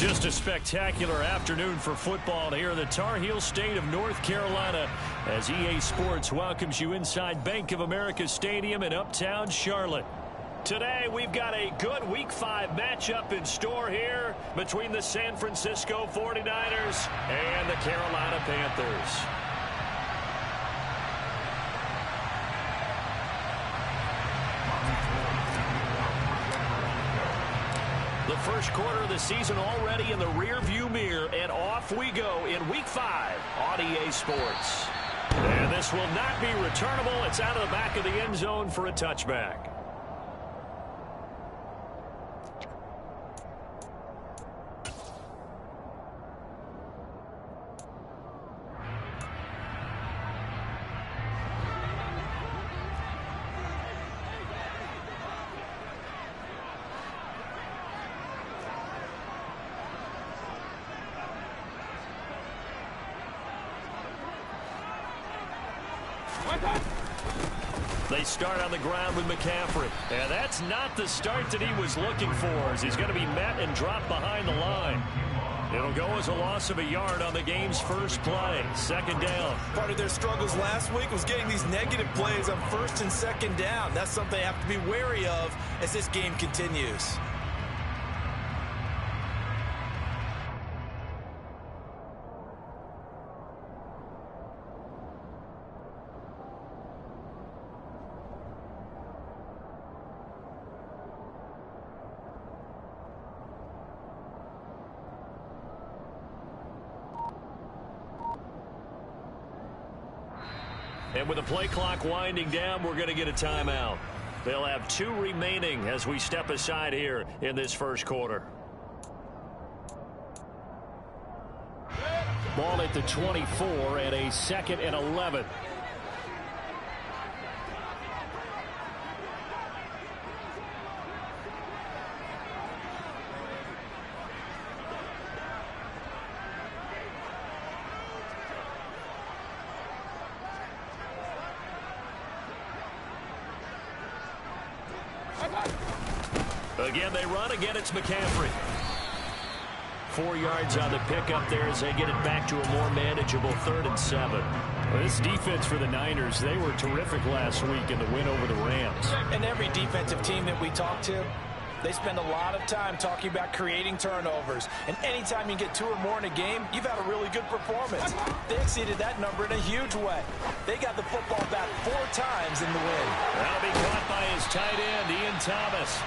Just a spectacular afternoon for football here in the Tar Heel state of North Carolina as EA Sports welcomes you inside Bank of America Stadium in uptown Charlotte. Today we've got a good Week 5 matchup in store here between the San Francisco 49ers and the Carolina Panthers. The first quarter of the season already in the rear-view mirror, and off we go in Week 5 on EA Sports. And this will not be returnable. It's out of the back of the end zone for a touchback. They start on the ground with McCaffrey. And that's not the start that he was looking for, as he's going to be met and dropped behind the line. It'll go as a loss of a yard on the game's first play. Second down. Part of their struggles last week was getting these negative plays on first and second down. That's something they have to be wary of as this game continues. And with the play clock winding down, we're going to get a timeout. They'll have 2 remaining as we step aside here in this first quarter. Ball at the 24 and a 2nd and 11. Again, they run. Again, it's McCaffrey. 4 yards on the pickup there as they get it back to a more manageable 3rd and 7. Well, this defense for the Niners, they were terrific last week in the win over the Rams. And every defensive team that we talk to, they spend a lot of time talking about creating turnovers. And anytime you get 2 or more in a game, you've had a really good performance. They exceeded that number in a huge way. They got the football back 4 times in the win. That'll be caught by his tight end, Ian Thomas.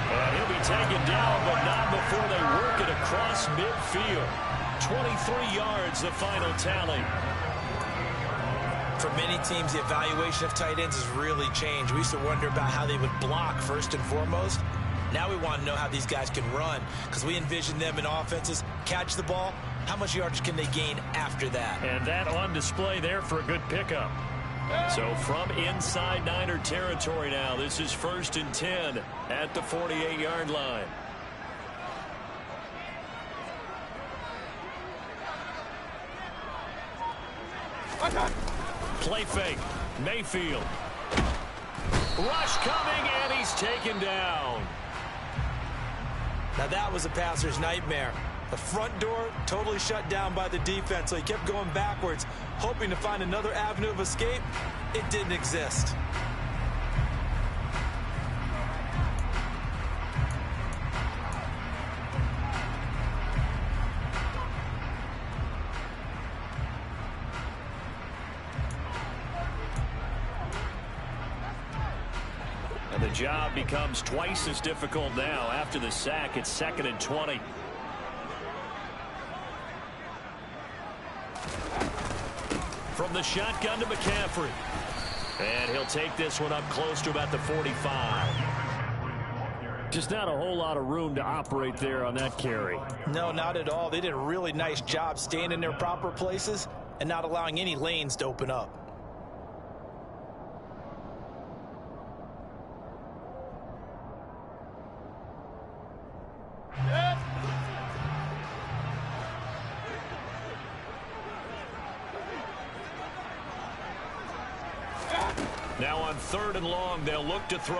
And he'll be taken down, but not before they work it across midfield. 23 yards, the final tally. For many teams, the evaluation of tight ends has really changed. We used to wonder about how they would block first and foremost. Now we want to know how these guys can run, because we envision them in offenses catch the ball. How much yardage can they gain after that? And that on display there for a good pickup. So from inside Niner territory now, this is 1st and 10 at the 48-yard line. Play fake. Mayfield. Rush coming, and he's taken down. Now that was a passer's nightmare. The front door totally shut down by the defense, so he kept going backwards, hoping to find another avenue of escape. It didn't exist. And the job becomes twice as difficult now after the sack. It's 2nd and 20. From the shotgun to McCaffrey. And he'll take this one up close to about the 45. Just not a whole lot of room to operate there on that carry. No, not at all. They did a really nice job staying in their proper places and not allowing any lanes to open up. Now on 3rd and long, they'll look to throw.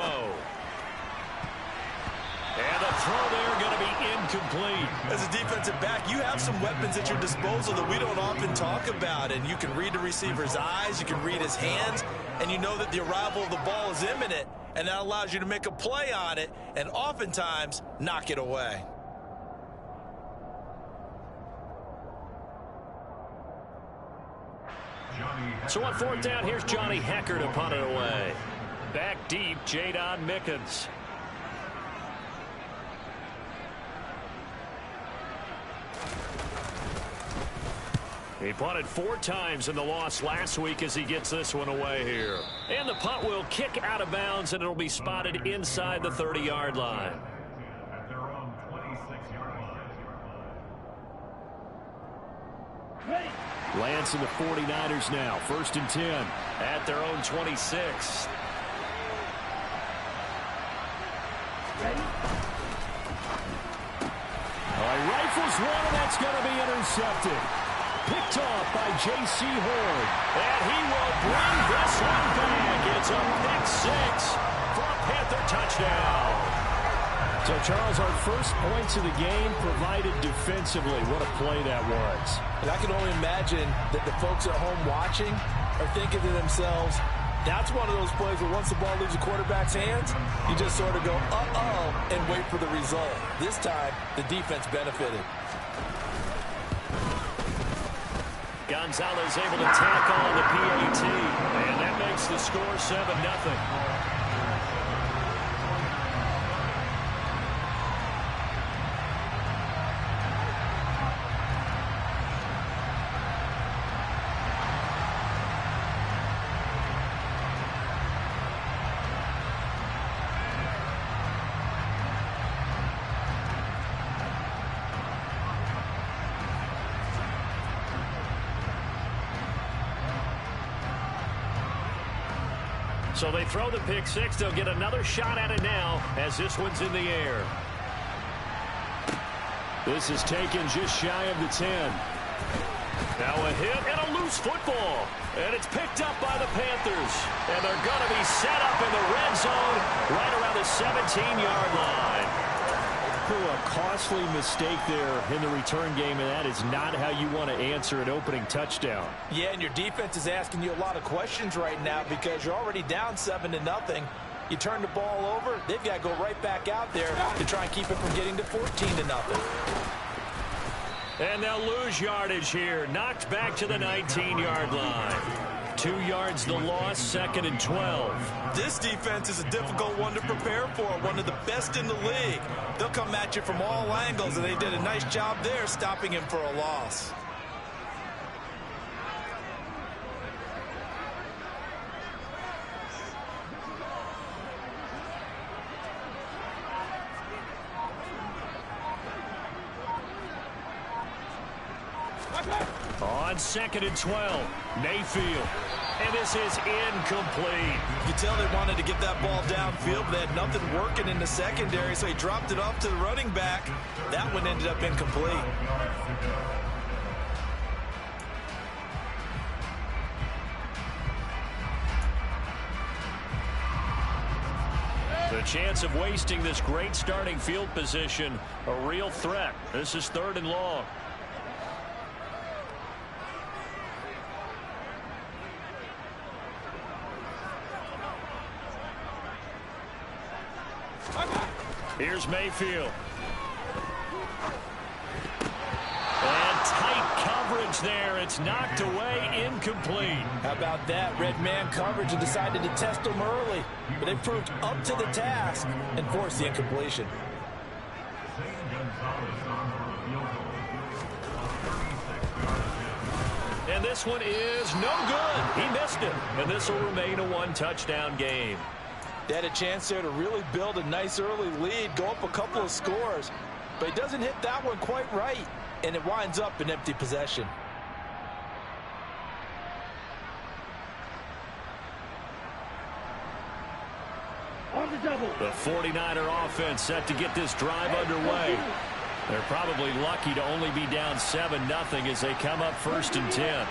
And the throw there going to be incomplete. As a defensive back, you have some weapons at your disposal that we don't often talk about, and you can read the receiver's eyes, you can read his hands, and you know that the arrival of the ball is imminent, and that allows you to make a play on it and oftentimes knock it away. So on fourth down, here's Johnny Hecker to punt it away. Back deep, Jadon Mickens. He punted 4 times in the loss last week as he gets this one away here. And the punt will kick out of bounds, and it'll be spotted inside the 30-yard line. Lance and the 49ers now. 1st and 10 at their own 26. Rifles one, and that's going to be intercepted. Picked off by J.C. Horn. And he will bring this one back. It's a pick 6 for a Panther touchdown. So, Charles, our first points of the game provided defensively. What a play that was. And I can only imagine that the folks at home watching are thinking to themselves, that's one of those plays where once the ball leaves the quarterback's hands, you just sort of go, uh-oh, and wait for the result. This time, the defense benefited. Gonzalez able to tack on the PAT, and that makes the score 7-0. So they throw the pick 6. They'll get another shot at it now as this one's in the air. This is taken just shy of the 10. Now a hit and a loose football. And it's picked up by the Panthers. And they're going to be set up in the red zone right around the 17-yard line. A costly mistake there in the return game, and that is not how you want to answer an opening touchdown. Yeah, and your defense is asking you a lot of questions right now because you're already down 7-0. You turn the ball over, they've got to go right back out there to try and keep it from getting to 14-0. And they'll lose yardage here. Knocked back to the 19-yard line. 2 yards the loss, 2nd and 12. This defense is a difficult one to prepare for, one of the best in the league. They'll come at you from all angles, and they did a nice job there stopping him for a loss. On 2nd and 12, Mayfield. And this is incomplete. You could tell they wanted to get that ball downfield, but they had nothing working in the secondary, so he dropped it off to the running back. That one ended up incomplete. The chance of wasting this great starting field position, a real threat. This is 3rd and long. Here's Mayfield. And tight coverage there. It's knocked away, incomplete. How about that? Red man coverage and decided to test them early. But they proved up to the task and forced the incompletion. And this one is no good. He missed it. And this will remain a 1-touchdown game. They had a chance there to really build a nice early lead, go up a couple of scores. But he doesn't hit that one quite right, and it winds up an empty possession. The 49er offense set to get this drive underway. They're probably lucky to only be down 7-0 as they come up 1st and 10.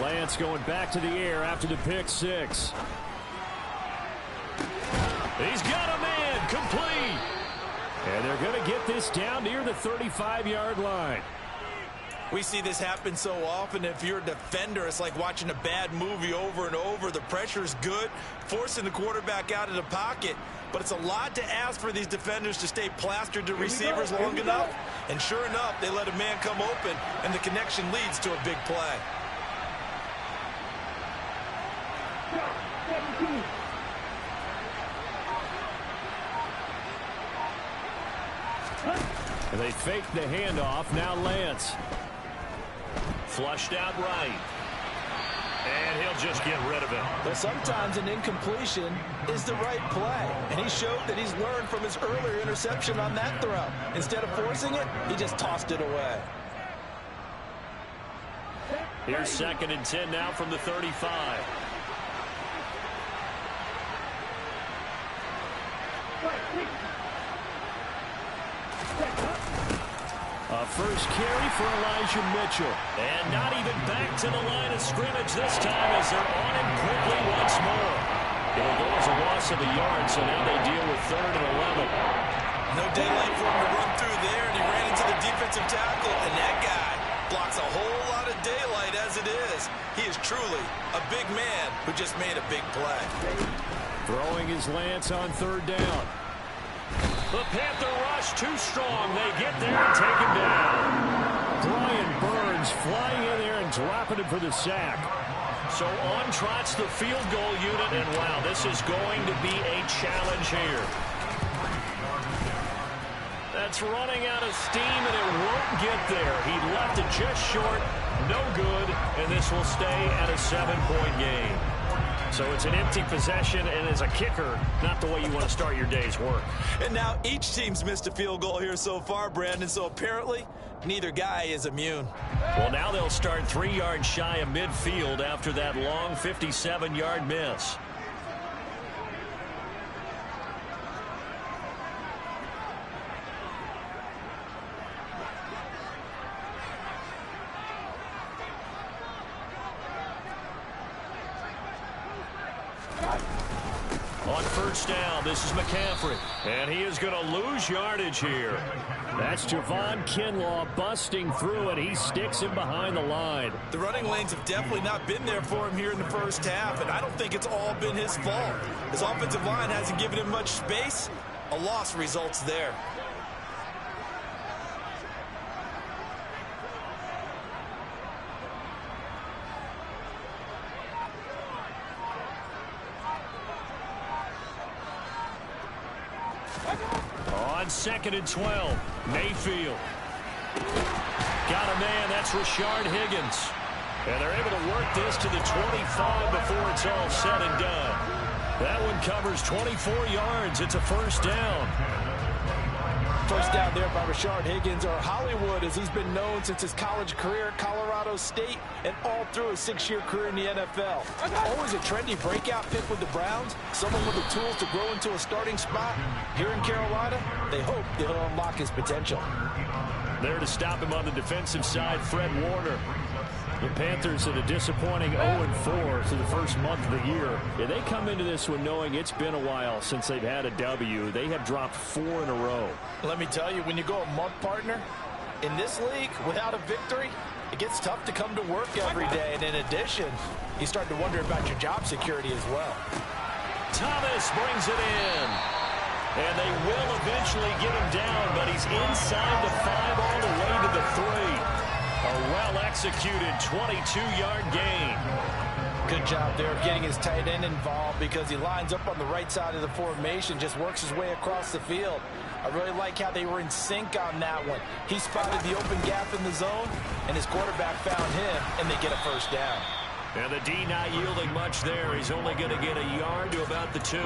Lance going back to the air after the pick 6. He's got a man, complete. And they're going to get this down near the 35-yard line. We see this happen so often. If you're a defender, it's like watching a bad movie over and over. The pressure is good, forcing the quarterback out of the pocket. But it's a lot to ask for these defenders to stay plastered to receivers long enough. And sure enough, they let a man come open, and the connection leads to a big play. And they fake the handoff. Now Lance. Flushed out right. And he'll just get rid of it. But sometimes an incompletion is the right play. And he showed that he's learned from his earlier interception on that throw. Instead of forcing it, he just tossed it away. Here's 2nd and 10 now from the 35. A first carry for Elijah Mitchell. And not even back to the line of scrimmage this time as they're on him quickly once more. It'll go as a loss of a yard, so now they deal with 3rd and 11. No daylight for him to run through there, and he ran into the defensive tackle, and that guy blocks a whole lot of daylight as it is. He is truly a big man who just made a big play. Throwing his Lance on 3rd down. The Panther rush too strong. They get there and take him down. Brian Burns flying in there and dropping him for the sack. So on trots the field goal unit, and wow, this is going to be a challenge here. That's running out of steam, and it won't get there. He left it just short, no good, and this will stay at a 7-point game. So it's an empty possession, and as a kicker, not the way you want to start your day's work. And now each team's missed a field goal here so far, Brandon, so apparently neither guy is immune. Well, now they'll start 3 yards shy of midfield after that long 57-yard miss. On 1st down, this is McCaffrey. And he is going to lose yardage here. That's Javon Kinlaw busting through it. He sticks him behind the line. The running lanes have definitely not been there for him here in the first half, and I don't think it's all been his fault. His offensive line hasn't given him much space. A loss results there. On 2nd and 12, Mayfield. Got a man, that's Rashard Higgins. And they're able to work this to the 25 before it's all said and done. That one covers 24 yards. It's a 1st down. First down there by Rashard Higgins, or Hollywood, as he's been known since his college career at Colorado State and all through his 6-year career in the NFL. Always a trendy breakout pick with the Browns, someone with the tools to grow into a starting spot. Here in Carolina, they hope he'll unlock his potential. There to stop him on the defensive side, Fred Warner. The Panthers at a disappointing 0-4 through the first month of the year. Yeah, they come into this one knowing it's been a while since they've had a W. They have dropped 4 in a row. Let me tell you, when you go a month, partner, in this league, without a victory, it gets tough to come to work every day. And in addition, you start to wonder about your job security as well. Thomas brings it in. And they will eventually get him down, but he's inside the 5 all the way to the 3. A well-executed 22-yard gain. Good job there of getting his tight end involved because he lines up on the right side of the formation, just works his way across the field. I really like how they were in sync on that one. He spotted the open gap in the zone, and his quarterback found him, and they get a 1st down. And the D not yielding much there. He's only going to get a yard to about the 2.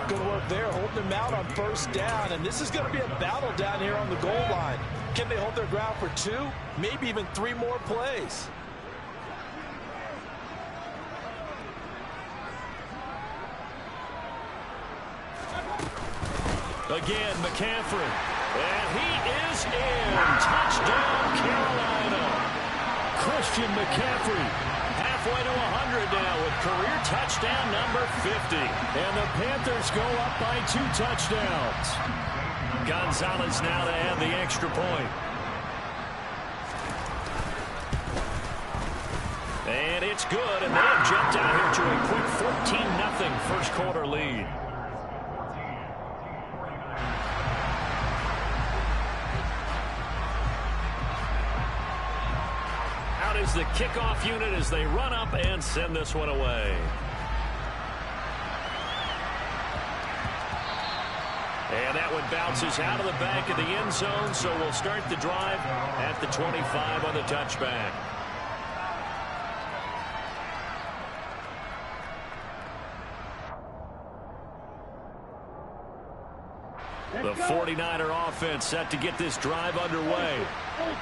Good work there, holding him out on 1st down, and this is going to be a battle down here on the goal line. Can they hold their ground for 2, maybe even 3 more plays? Again, McCaffrey. And he is in. Touchdown, Carolina. Christian McCaffrey. Half halfway to 100 now with career touchdown number 50. And the Panthers go up by 2 touchdowns. Gonzalez now to add the extra point. And it's good, and they have jumped out here to a quick 14-0 first quarter lead. Out is the kickoff unit as they run up and send this one away. And that one bounces out of the back of the end zone, so we'll start the drive at the 25 on the touchback. The 49er offense set to get this drive underway.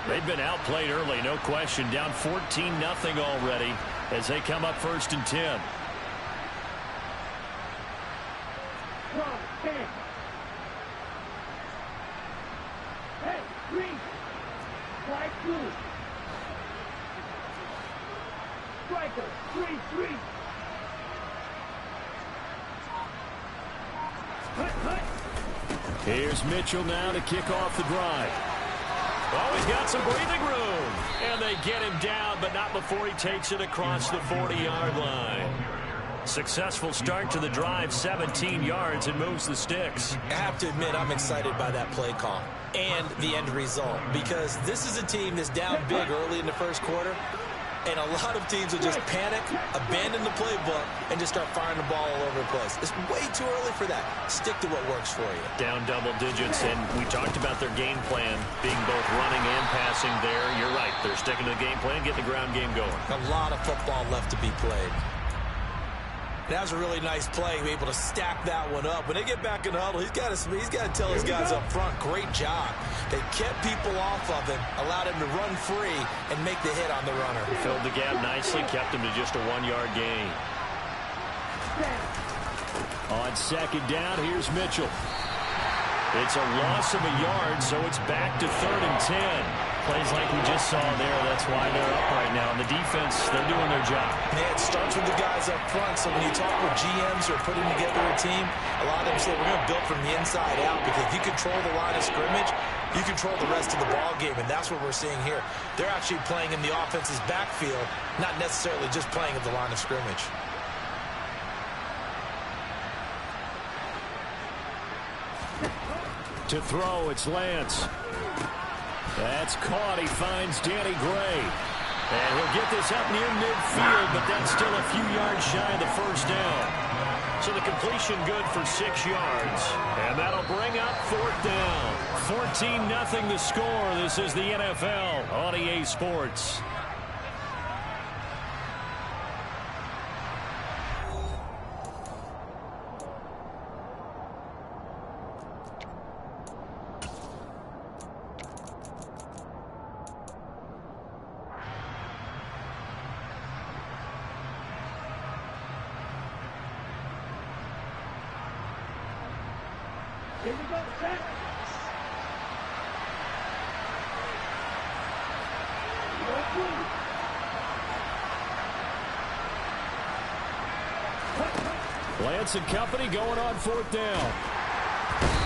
They've been outplayed early, no question. Down 14-0 already as they come up 1st and 10. Hey, green. Flag blue. Striker, 3-3. Here's Mitchell now to kick off the drive. Oh, he's got some breathing room. And they get him down, but not before he takes it across the 40-yard line. Successful start to the drive, 17 yards, and moves the sticks. I have to admit, I'm excited by that play call and the end result, because this is a team that's down big early in the first quarter, and a lot of teams will just panic, abandon the playbook, and just start firing the ball all over the place. It's way too early for that. Stick to what works for you. Down double digits, and we talked about their game plan being both running and passing there. You're right. They're sticking to the game plan, getting the ground game going. A lot of football left to be played. That was a really nice play, able to stack that one up. When they get back in the huddle, he's got to tell his guys up front, great job. They kept people off of him, allowed him to run free, and make the hit on the runner. Filled the gap nicely, kept him to just a 1-yard gain. On 2nd down, here's Mitchell. It's a loss of a yard, so it's back to 3rd and 10. Plays like we just saw there. That's why they're up right now. And the defense, they're doing their job. Yeah, it starts with the guys up front. So when you talk with GMs who are putting together a team, a lot of them say we're going to build from the inside out, because if you control the line of scrimmage, you control the rest of the ball game, and that's what we're seeing here. They're actually playing in the offense's backfield, not necessarily just playing at the line of scrimmage. To throw, it's Lance. That's caught. He finds Danny Gray. And he'll get this up near midfield, but that's still a few yards shy of the first down. So the completion good for 6 yards. And that'll bring up 4th down. 14-0 the score. This is the NFL on EA Sports. Here we go, set. Lance and company going on 4th down.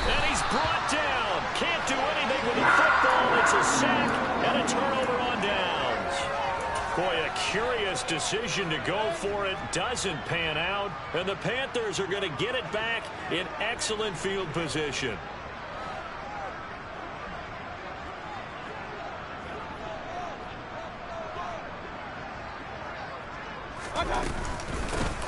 And he's brought down. Can't do anything with the football. It's a sack and a turnover on downs. Boy, a curious decision to go for it. Doesn't pan out. And the Panthers are going to get it back in excellent field position.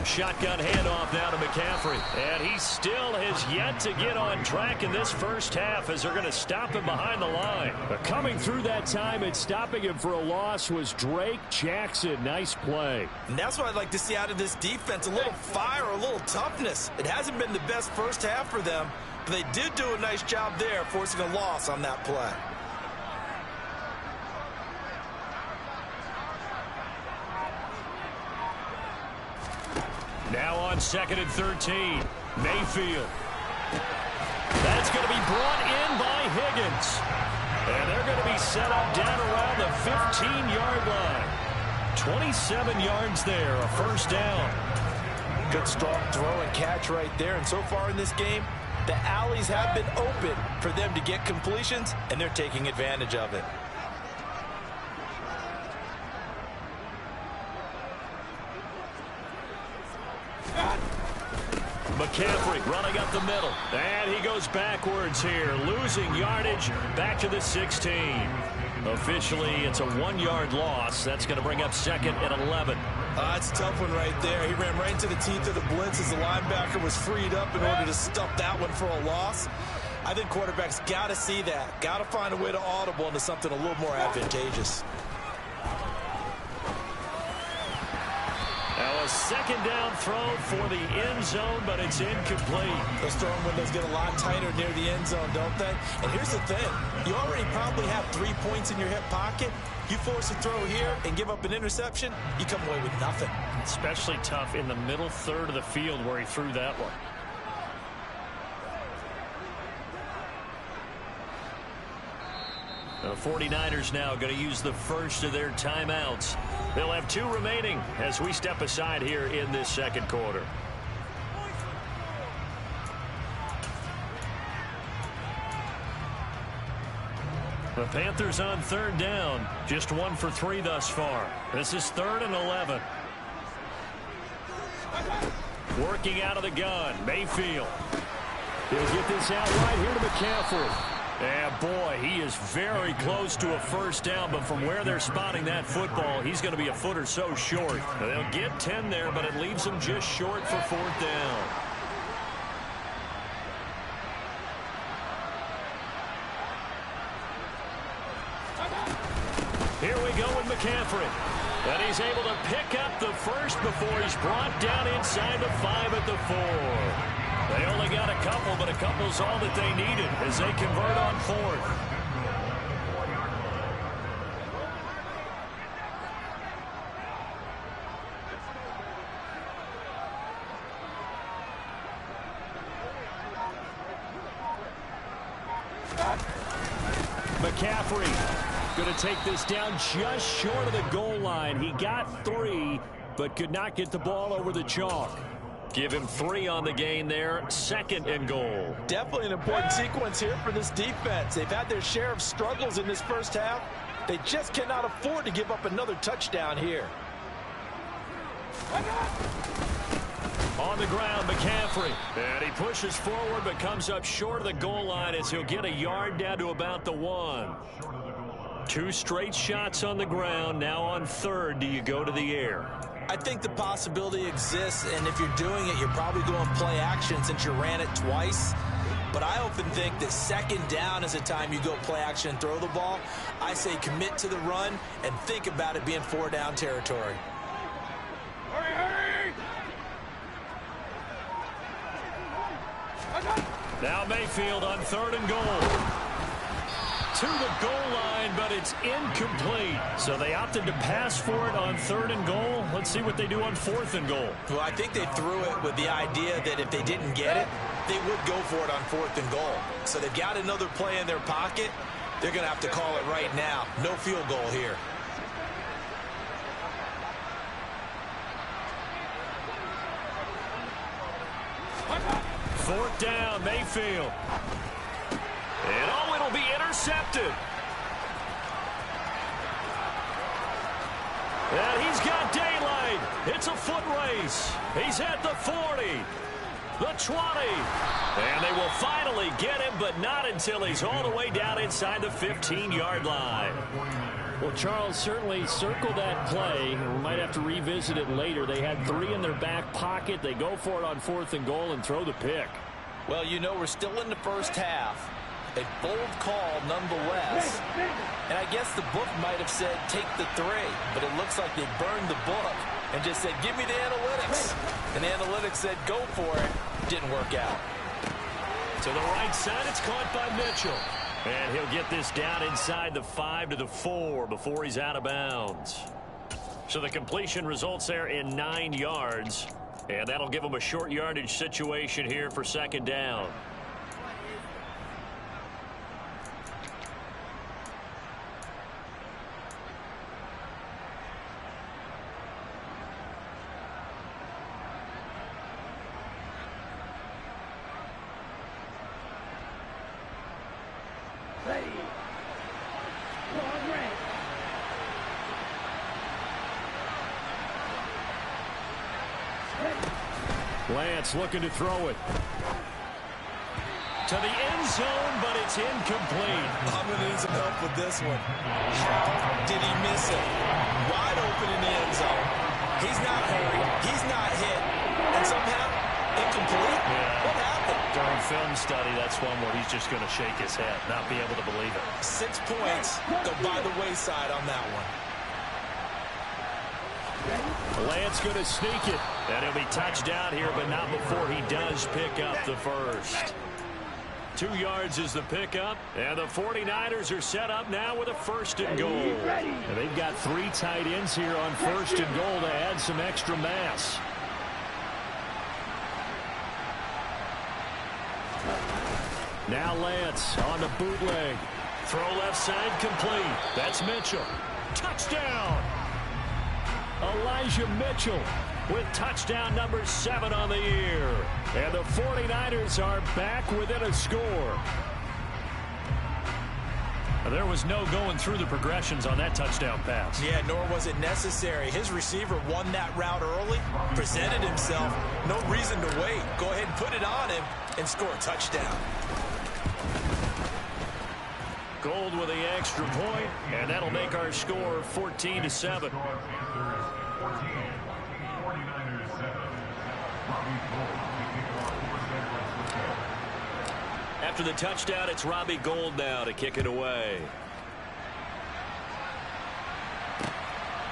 Shotgun handoff now to McCaffrey. And he still has yet to get on track in this first half as they're going to stop him behind the line. But coming through that time and stopping him for a loss was Drake Jackson. Nice play. And that's what I'd like to see out of this defense. A little fire, a little toughness. It hasn't been the best first half for them, but they did do a nice job there, forcing a loss on that play. Now on 2nd and 13. Mayfield. That's going to be brought in by Higgins. And they're going to be set up down around the 15-yard line. 27 yards there, a first down. Good strong throw and catch right there. And so far in this game, the alleys have been open for them to get completions, and they're taking advantage of it. McCaffrey running up the middle. And he goes backwards here, losing yardage back to the 16. Officially, it's a 1-yard loss. That's going to bring up second and 11. That's a tough one right there. He ran right into the teeth of the blitz as the linebacker was freed up in order to stuff that one for a loss. I think quarterbacks got to see that. Got to find a way to audible into something a little more advantageous. Now a second down throw for the end zone, but it's incomplete. Those throwing windows get a lot tighter near the end zone, don't they? And here's the thing. You already probably have 3 points in your hip pocket. You force a throw here and give up an interception, you come away with nothing. Especially tough in the middle third of the field where he threw that one. The 49ers now going to use the first of their timeouts. They'll have 2 remaining as we step aside here in this second quarter. The Panthers on third down. Just 1 for 3 thus far. This is 3rd and 11. Working out of the gun, Mayfield. He'll get this out right here to McCaffrey. And boy, he is very close to a first down, but from where they're spotting that football, he's going to be a foot or so short. They'll get 10 there, but it leaves them just short for 4th down. Here we go with McCaffrey. And he's able to pick up the first before he's brought down inside the 5 at the 4. They only got a couple, but a couple's all that they needed as they convert on 4th. McCaffrey going to take this down just short of the goal line. He got 3, but could not get the ball over the chalk. Give him 3 on the gain there. 2nd and goal. Definitely an important sequence here for this defense. They've had their share of struggles in this first half. They just cannot afford to give up another touchdown here. On the ground, McCaffrey. And he pushes forward but comes up short of the goal line as he'll get a yard down to about the 1. 2 straight shots on the ground. Now on 3rd, do you go to the air? I think the possibility exists, and if you're doing it, you're probably going play action since you ran it twice. But I often think that 2nd down is a time you go play action and throw the ball. I say commit to the run and think about it being 4 down territory. Hurry, hurry! Now Mayfield on 3rd and goal. To the goal line, but it's incomplete. So they opted to pass for it on 3rd and goal. Let's see what they do on 4th and goal. Well, I think they threw it with the idea that if they didn't get it, they would go for it on 4th and goal. So they've got another play in their pocket. They're going to have to call it right now. No field goal here. Fourth down, Mayfield. And oh, it'll be intercepted. And he's got daylight. It's a foot race. He's at the 40, the 20. And they will finally get him, but not until he's all the way down inside the 15-yard line. Well, Charles, certainly circle that play. We might have to revisit it later. They had 3 in their back pocket. They go for it on 4th and goal and throw the pick. Well, you know, we're still in the first half. A bold call nonetheless. And I guess the book might have said take the 3, but it looks like they burned the book and just said give me the analytics. And the analytics said go for it. Didn't work out. To the right side, it's caught by Mitchell. And he'll get this down inside the 5 to the 4 before he's out of bounds. So the completion results there in 9 yards. And that'll give him a short yardage situation here for 2nd down. Ready. Long range. Lance looking to throw it. To the end zone, but it's incomplete. I'm going to need some help with this one. How did he miss it? Wide open in the end zone. He's not hurried. He's not hit. And somehow, incomplete? Yeah. What happened? During film study, that's one where he's just going to shake his head, not be able to believe it. 6 points go by the wayside on that one. Lance going to sneak it. And he'll be touched down here, but not before he does pick up the first. 2 yards is the pickup, and the 49ers are set up now with a 1st and goal. And they've got 3 tight ends here on 1st and goal to add some extra mass. Now Lance on the bootleg. Throw left side complete. That's Mitchell. Touchdown! Elijah Mitchell with touchdown number 7 on the year. And the 49ers are back within a score. There was no going through the progressions on that touchdown pass. Yeah, nor was it necessary. His receiver won that route early, presented himself. No reason to wait. Go ahead and put it on him and score a touchdown. Gold with the extra point, and that'll make our score 14-7. After the touchdown, it's Robbie Gould now to kick it away.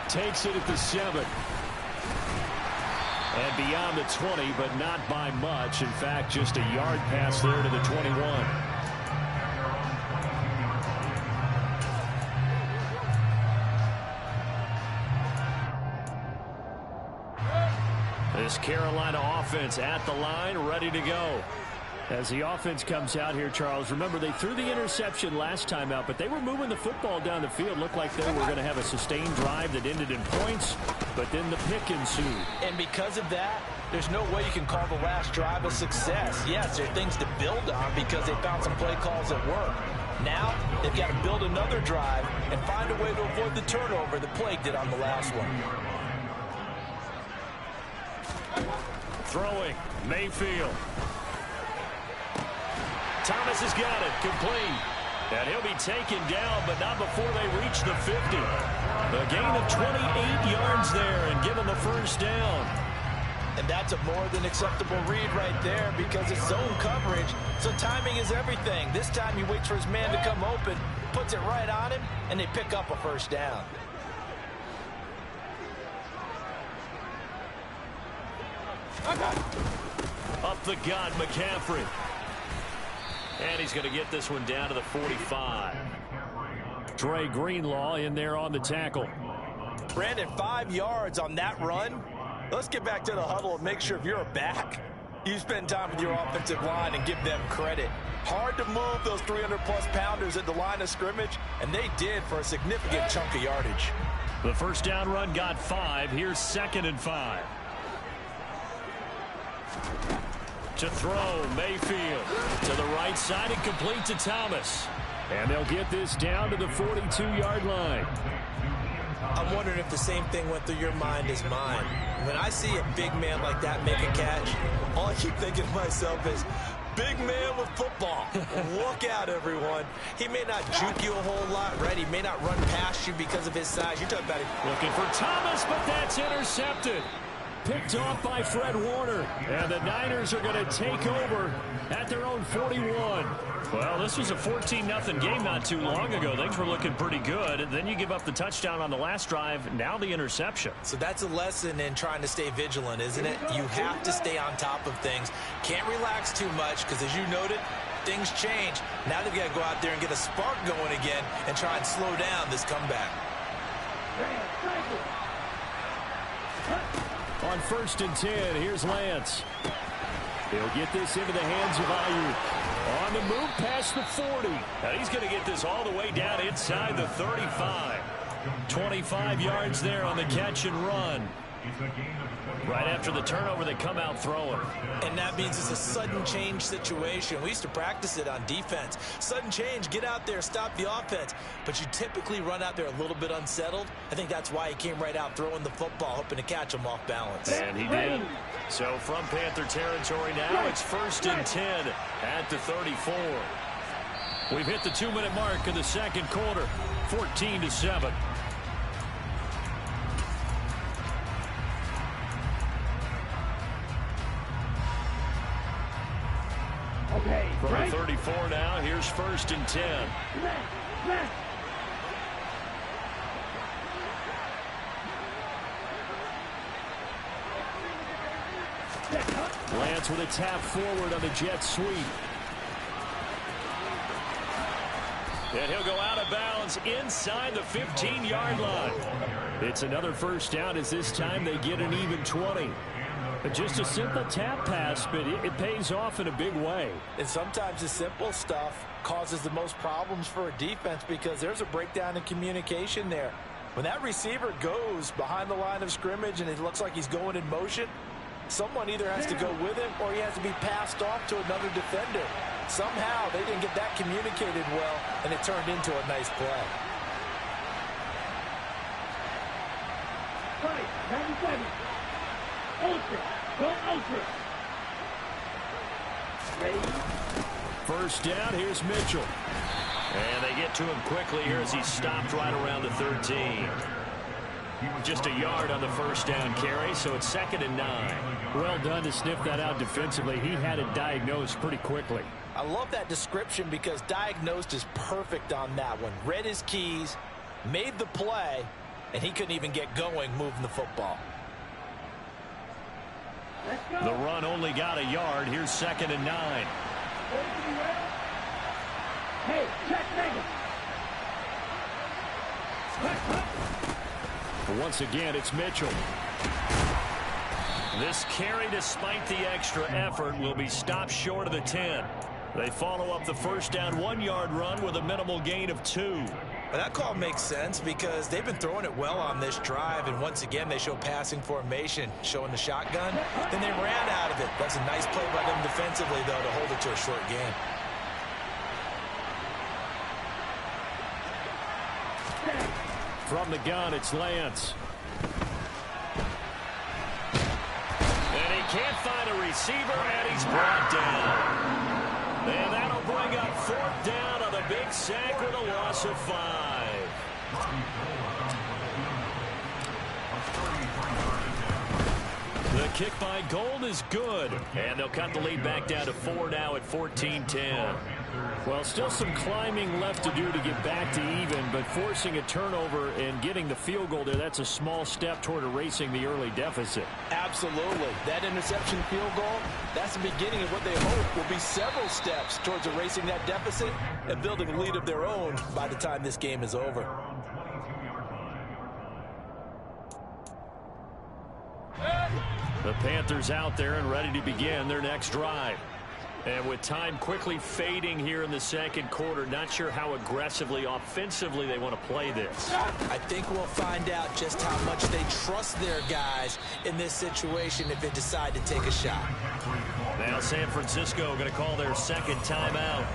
Takes it at the 7. And beyond the 20, but not by much. In fact, just a yard pass there to the 21. This Carolina offense at the line, ready to go. As the offense comes out here, Charles, remember they threw the interception last time out, but they were moving the football down the field. Looked like they were going to have a sustained drive that ended in points, but then the pick ensued. And because of that, there's no way you can call the last drive a success. Yes, there are things to build on because they found some play calls that work. Now, they've got to build another drive and find a way to avoid the turnover that Plague did on the last one. Throwing, Mayfield. Thomas has got it, complete. And he'll be taken down, but not before they reach the 50. A gain of 28 yards there and give him a 1st down. And that's a more than acceptable read right there because it's zone coverage, so timing is everything. This time he waits for his man to come open, puts it right on him, and they pick up a 1st down. Up the gut, McCaffrey. And he's going to get this one down to the 45. Dre Greenlaw in there on the tackle. Brandon, 5 yards on that run. Let's get back to the huddle and make sure if you're a back, you spend time with your offensive line and give them credit. Hard to move those 300-plus pounders at the line of scrimmage, and they did for a significant chunk of yardage. The 1st down run got 5. Here's 2nd and 5. To throw, Mayfield to the right side and complete to Thomas. And they'll get this down to the 42-yard line. I'm wondering if the same thing went through your mind as mine. When I see a big man like that make a catch, all I keep thinking to myself is, big man with football. Look out, everyone. He may not juke you a whole lot, right? He may not run past you because of his size. You're talking about it. Looking for Thomas, but that's intercepted. Picked off by Fred Warner. And the Niners are going to take over at their own 41. Well, this was a 14-0 game not too long ago. Things were looking pretty good. And then you give up the touchdown on the last drive. Now the interception. So that's a lesson in trying to stay vigilant, isn't it? You have to stay on top of things. Can't relax too much because, as you noted, things change. Now they've got to go out there and get a spark going again and try and slow down this comeback. On 1st and 10, here's Lance. He'll get this into the hands of Ayuk. On the move past the 40. And he's going to get this all the way down inside the 35. 25 yards there on the catch and run. Right after the turnover, they come out throwing. And that means it's a sudden change situation. We used to practice it on defense. Sudden change, get out there, stop the offense. But you typically run out there a little bit unsettled. I think that's why he came right out throwing the football, hoping to catch him off balance. And he did. So from Panther territory now, it's 1st and 10 at the 34. We've hit the 2-minute mark in the second quarter, 14-7. Okay, From right. 34 now, here's 1st and 10. Left. Lance with a tap forward on the jet sweep. And he'll go out of bounds inside the 15-yard line. It's another first down as this time they get an even 20. Just a simple tap pass, but it pays off in a big way. And sometimes the simple stuff causes the most problems for a defense because there's a breakdown in communication there. When that receiver goes behind the line of scrimmage and it looks like he's going in motion, someone either has to go with him or he has to be passed off to another defender. Somehow they didn't get that communicated well, and it turned into a nice play. Right, 97. Ultra. Go ultra. Ready? First down, here's Mitchell. And they get to him quickly here as he stopped right around the 13. Just a yard on the first down carry, so it's 2nd and 9. Well done to sniff that out defensively. He had it diagnosed pretty quickly. I love that description because diagnosed is perfect on that one. Read his keys, made the play, and he couldn't even get going moving the football. Let's go. The run only got a yard. Here's 2nd and 9. Hey, check Megan. Once again, it's Mitchell. This carry, despite the extra effort, will be stopped short of the 10. They follow up the first down 1-yard run with a minimal gain of 2. But that call makes sense because they've been throwing it well on this drive, and once again they show passing formation, showing the shotgun. Then they ran out of it. That's a nice play by them defensively, though, to hold it to a short gain. From the gun, it's Lance. And he can't find a receiver, and he's brought down. And that'll bring up 4th down on a big sack with a loss of 5. The kick by Gold is good. And they'll cut the lead back down to 4 now at 14-10. Well, still some climbing left to do to get back to even, but forcing a turnover and getting the field goal there, that's a small step toward erasing the early deficit. Absolutely. That interception field goal, that's the beginning of what they hope will be several steps towards erasing that deficit and building a lead of their own by the time this game is over. The Panthers out there and ready to begin their next drive. And with time quickly fading here in the second quarter, not sure how aggressively, offensively they want to play this. I think we'll find out just how much they trust their guys in this situation if they decide to take a shot. Now San Francisco going to call their second timeout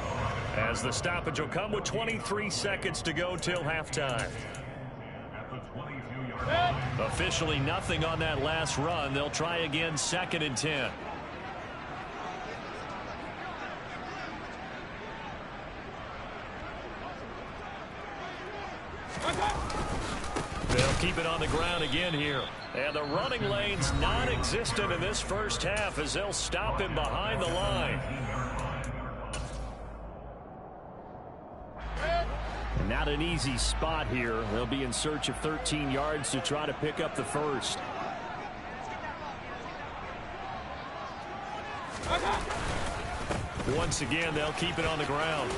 as the stoppage will come with 23 seconds to go till halftime. Officially nothing on that last run. They'll try again 2nd and 10. They'll keep it on the ground again here. And the running lane's non-existent in this first half as they'll stop him behind the line. And not an easy spot here. They'll be in search of 13 yards to try to pick up the first. Once again, they'll keep it on the ground.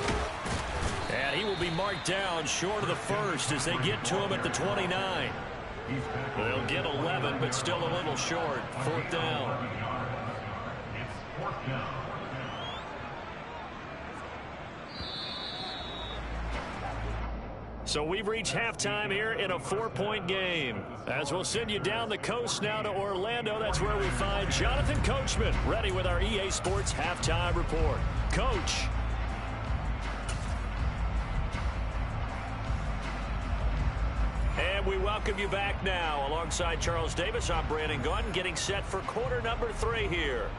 And he will be marked down short of the first as they get to him at the 29. They'll get 11, but still a little short. 4th down. So we've reached halftime here in a 4-point game. As we'll send you down the coast now to Orlando, that's where we find Jonathan Coachman, ready with our EA Sports Halftime Report. Coach. And we welcome you back now. Alongside Charles Davis, I'm Brandon Gunn, getting set for quarter number 3 here.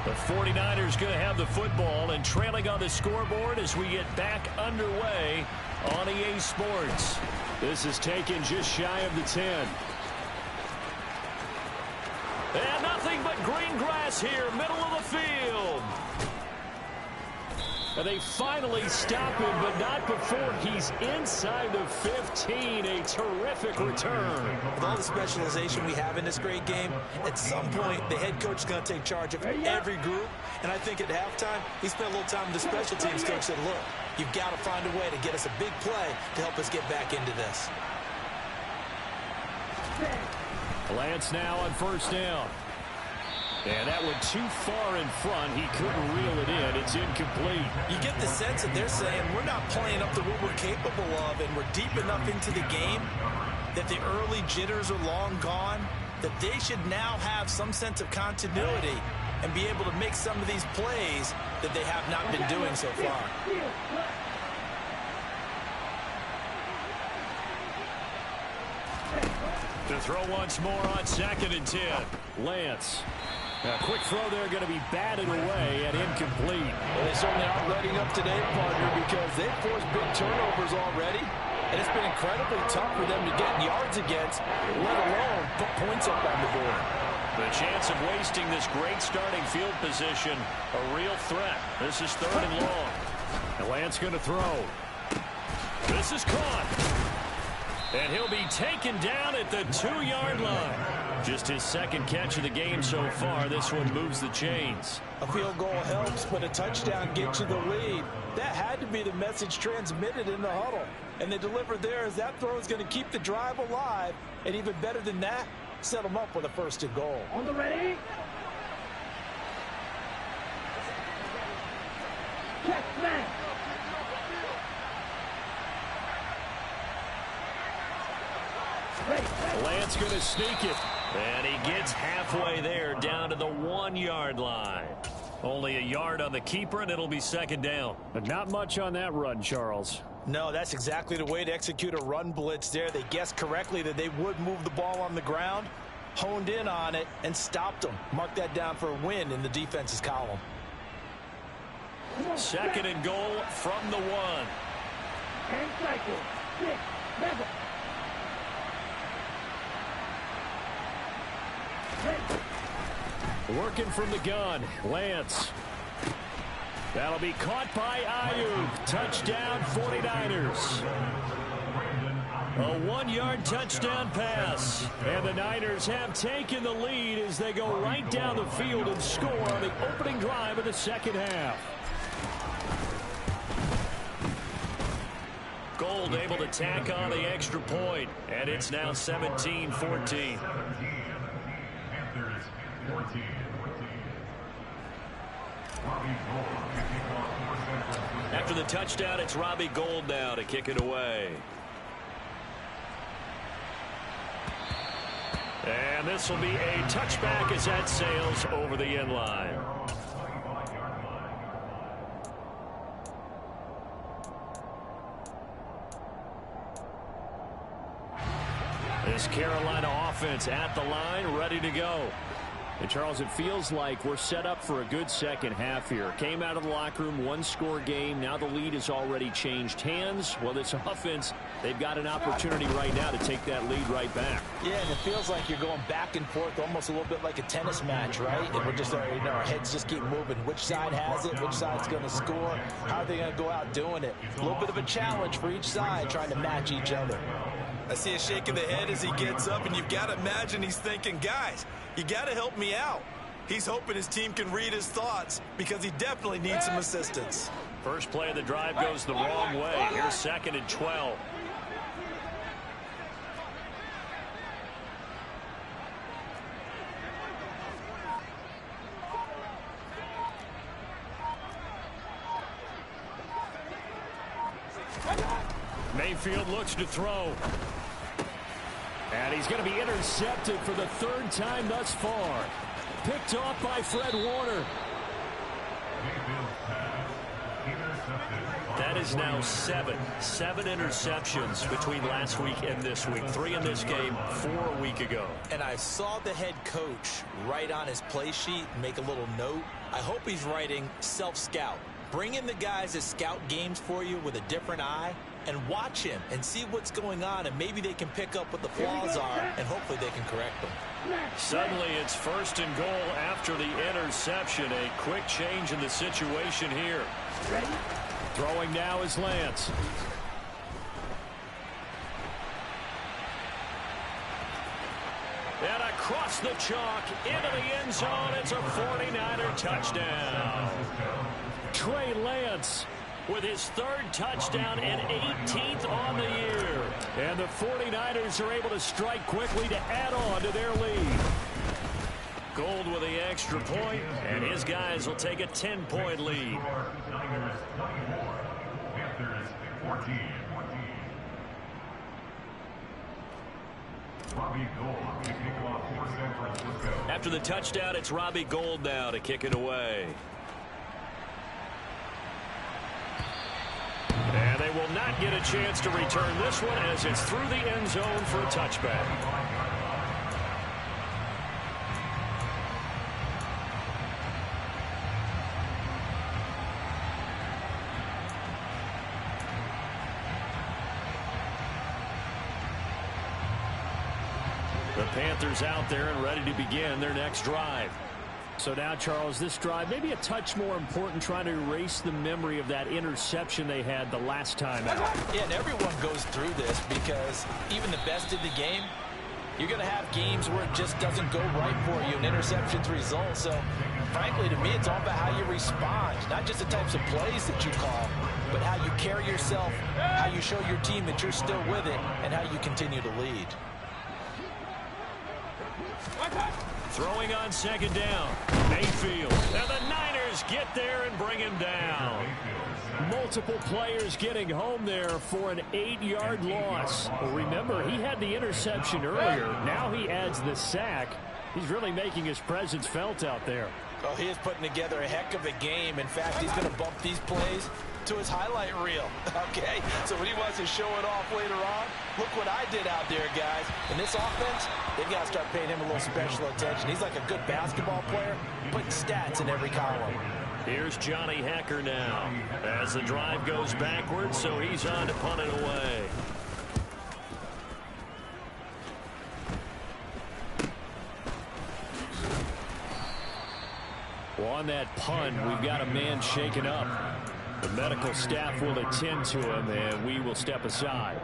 The 49ers going to have the football and trailing on the scoreboard as we get back underway on EA Sports. This is taken just shy of the 10. And nothing but green grass here, middle of the field. And they finally stop him, but not before he's inside the 15. A terrific return. With all the specialization we have in this great game, at some point the head coach is going to take charge of every group. And I think at halftime, he spent a little time with the special teams coach said, look, you've got to find a way to get us a big play to help us get back into this. Lance now on first down. And that went too far in front. He couldn't reel it in. It's incomplete. You get the sense that they're saying we're not playing up to what we're capable of, and we're deep enough into the game that the early jitters are long gone, that they should now have some sense of continuity and be able to make some of these plays that they have not been doing so far. To throw once more on 2nd and 10. Lance. A quick throw there going to be batted away and incomplete. Well, they certainly aren't letting up today, partner, because they've forced big turnovers already. And it's been incredibly tough for them to get yards against, let alone put points up on the board. The chance of wasting this great starting field position, a real threat. This is 3rd and long. And Lance going to throw. This is caught. And he'll be taken down at the 2-yard line. Just his 2nd catch of the game so far. This one moves the chains. A field goal helps, but a touchdown gets you the lead. That had to be the message transmitted in the huddle. And they delivered there as that throw is going to keep the drive alive. And even better than that, set them up with a 1st and goal. On the ready. Check, man. Lance going to sneak it. And he gets halfway there, down to the 1-yard line. Only a yard on the keeper, and it'll be 2nd down. But not much on that run, Charles. No, that's exactly the way to execute a run blitz there. They guessed correctly that they would move the ball on the ground, honed in on it, and stopped them. Mark that down for a win in the defense's column. 2nd and goal from the 1. And cycle. 6, 7. Working from the gun. Lance. That'll be caught by Ayuk. Touchdown 49ers. A 1-yard touchdown pass. And the Niners have taken the lead as they go right down the field and score on the opening drive of the 2nd half. Gold able to tack on the extra point. And it's now 17-14. After the touchdown, it's Robbie Gould now to kick it away. And this will be a touchback as that sails over the end line. This Carolina offense at the line, ready to go. And, Charles, it feels like we're set up for a good 2nd half here. Came out of the locker room, 1-score game. Now the lead has already changed hands. Well, this offense, they've got an opportunity right now to take that lead right back. Yeah, and it feels like you're going back and forth, almost a little bit like a tennis match, right? And we're just, our heads just keep moving. Which side has it? Which side's going to score? How are they going to go out doing it? A little bit of a challenge for each side, trying to match each other. I see a shake of the head as he gets up, and you've got to imagine he's thinking, guys, you got to help me out. He's hoping his team can read his thoughts because he definitely needs some assistance. First play of the drive goes the wrong way. Here's 2nd and 12. Mayfield looks to throw. And he's going to be intercepted for the third time thus far. Picked off by Fred Warner. That is now seven interceptions between last week and this week. 3 in this game, 4 a week ago. And I saw the head coach write on his play sheet, make a little note. I hope he's writing self-scout. Bring in the guys that scout games for you with a different eye and watch him and see what's going on, and maybe they can pick up what the flaws are, and hopefully they can correct them. Suddenly it's 1st and goal after the interception. A quick change in the situation here. Throwing now is Lance. And across the chalk into the end zone. It's a 49er touchdown. Trey Lance with his 3rd touchdown and 18th on the year. And the 49ers are able to strike quickly to add on to their lead. Gold with the extra point, and his guys will take a 10-point lead. After the touchdown, it's Robbie Gould now to kick it away. And they will not get a chance to return this one as it's through the end zone for a touchback. The Panthers out there and ready to begin their next drive. So now, Charles, this drive maybe a touch more important, trying to erase the memory of that interception they had the last time out. Yeah, and everyone goes through this because even the best in the game, you're going to have games where it just doesn't go right for you and interceptions result. So, frankly, to me, it's all about how you respond, not just the types of plays that you call, but how you carry yourself, how you show your team that you're still with it, and how you continue to lead. Throwing on 2nd down. Mayfield. And the Niners get there and bring him down. Multiple players getting home there for an 8-yard loss. Well, remember, he had the interception earlier. Now he adds the sack. He's really making his presence felt out there. Oh, he is putting together a heck of a game. In fact, he's going to bump these plays to his highlight reel. Okay, so when he wants to show it off later on, look what I did out there, guys. In this offense, they've got to start paying him a little special attention. He's like a good basketball player, putting stats in every column. Here's Johnny Hecker now as the drive goes backwards, so he's on to punt it away. Well, on that punt, we've got a man shaken up. The medical staff will attend to him, and we will step aside.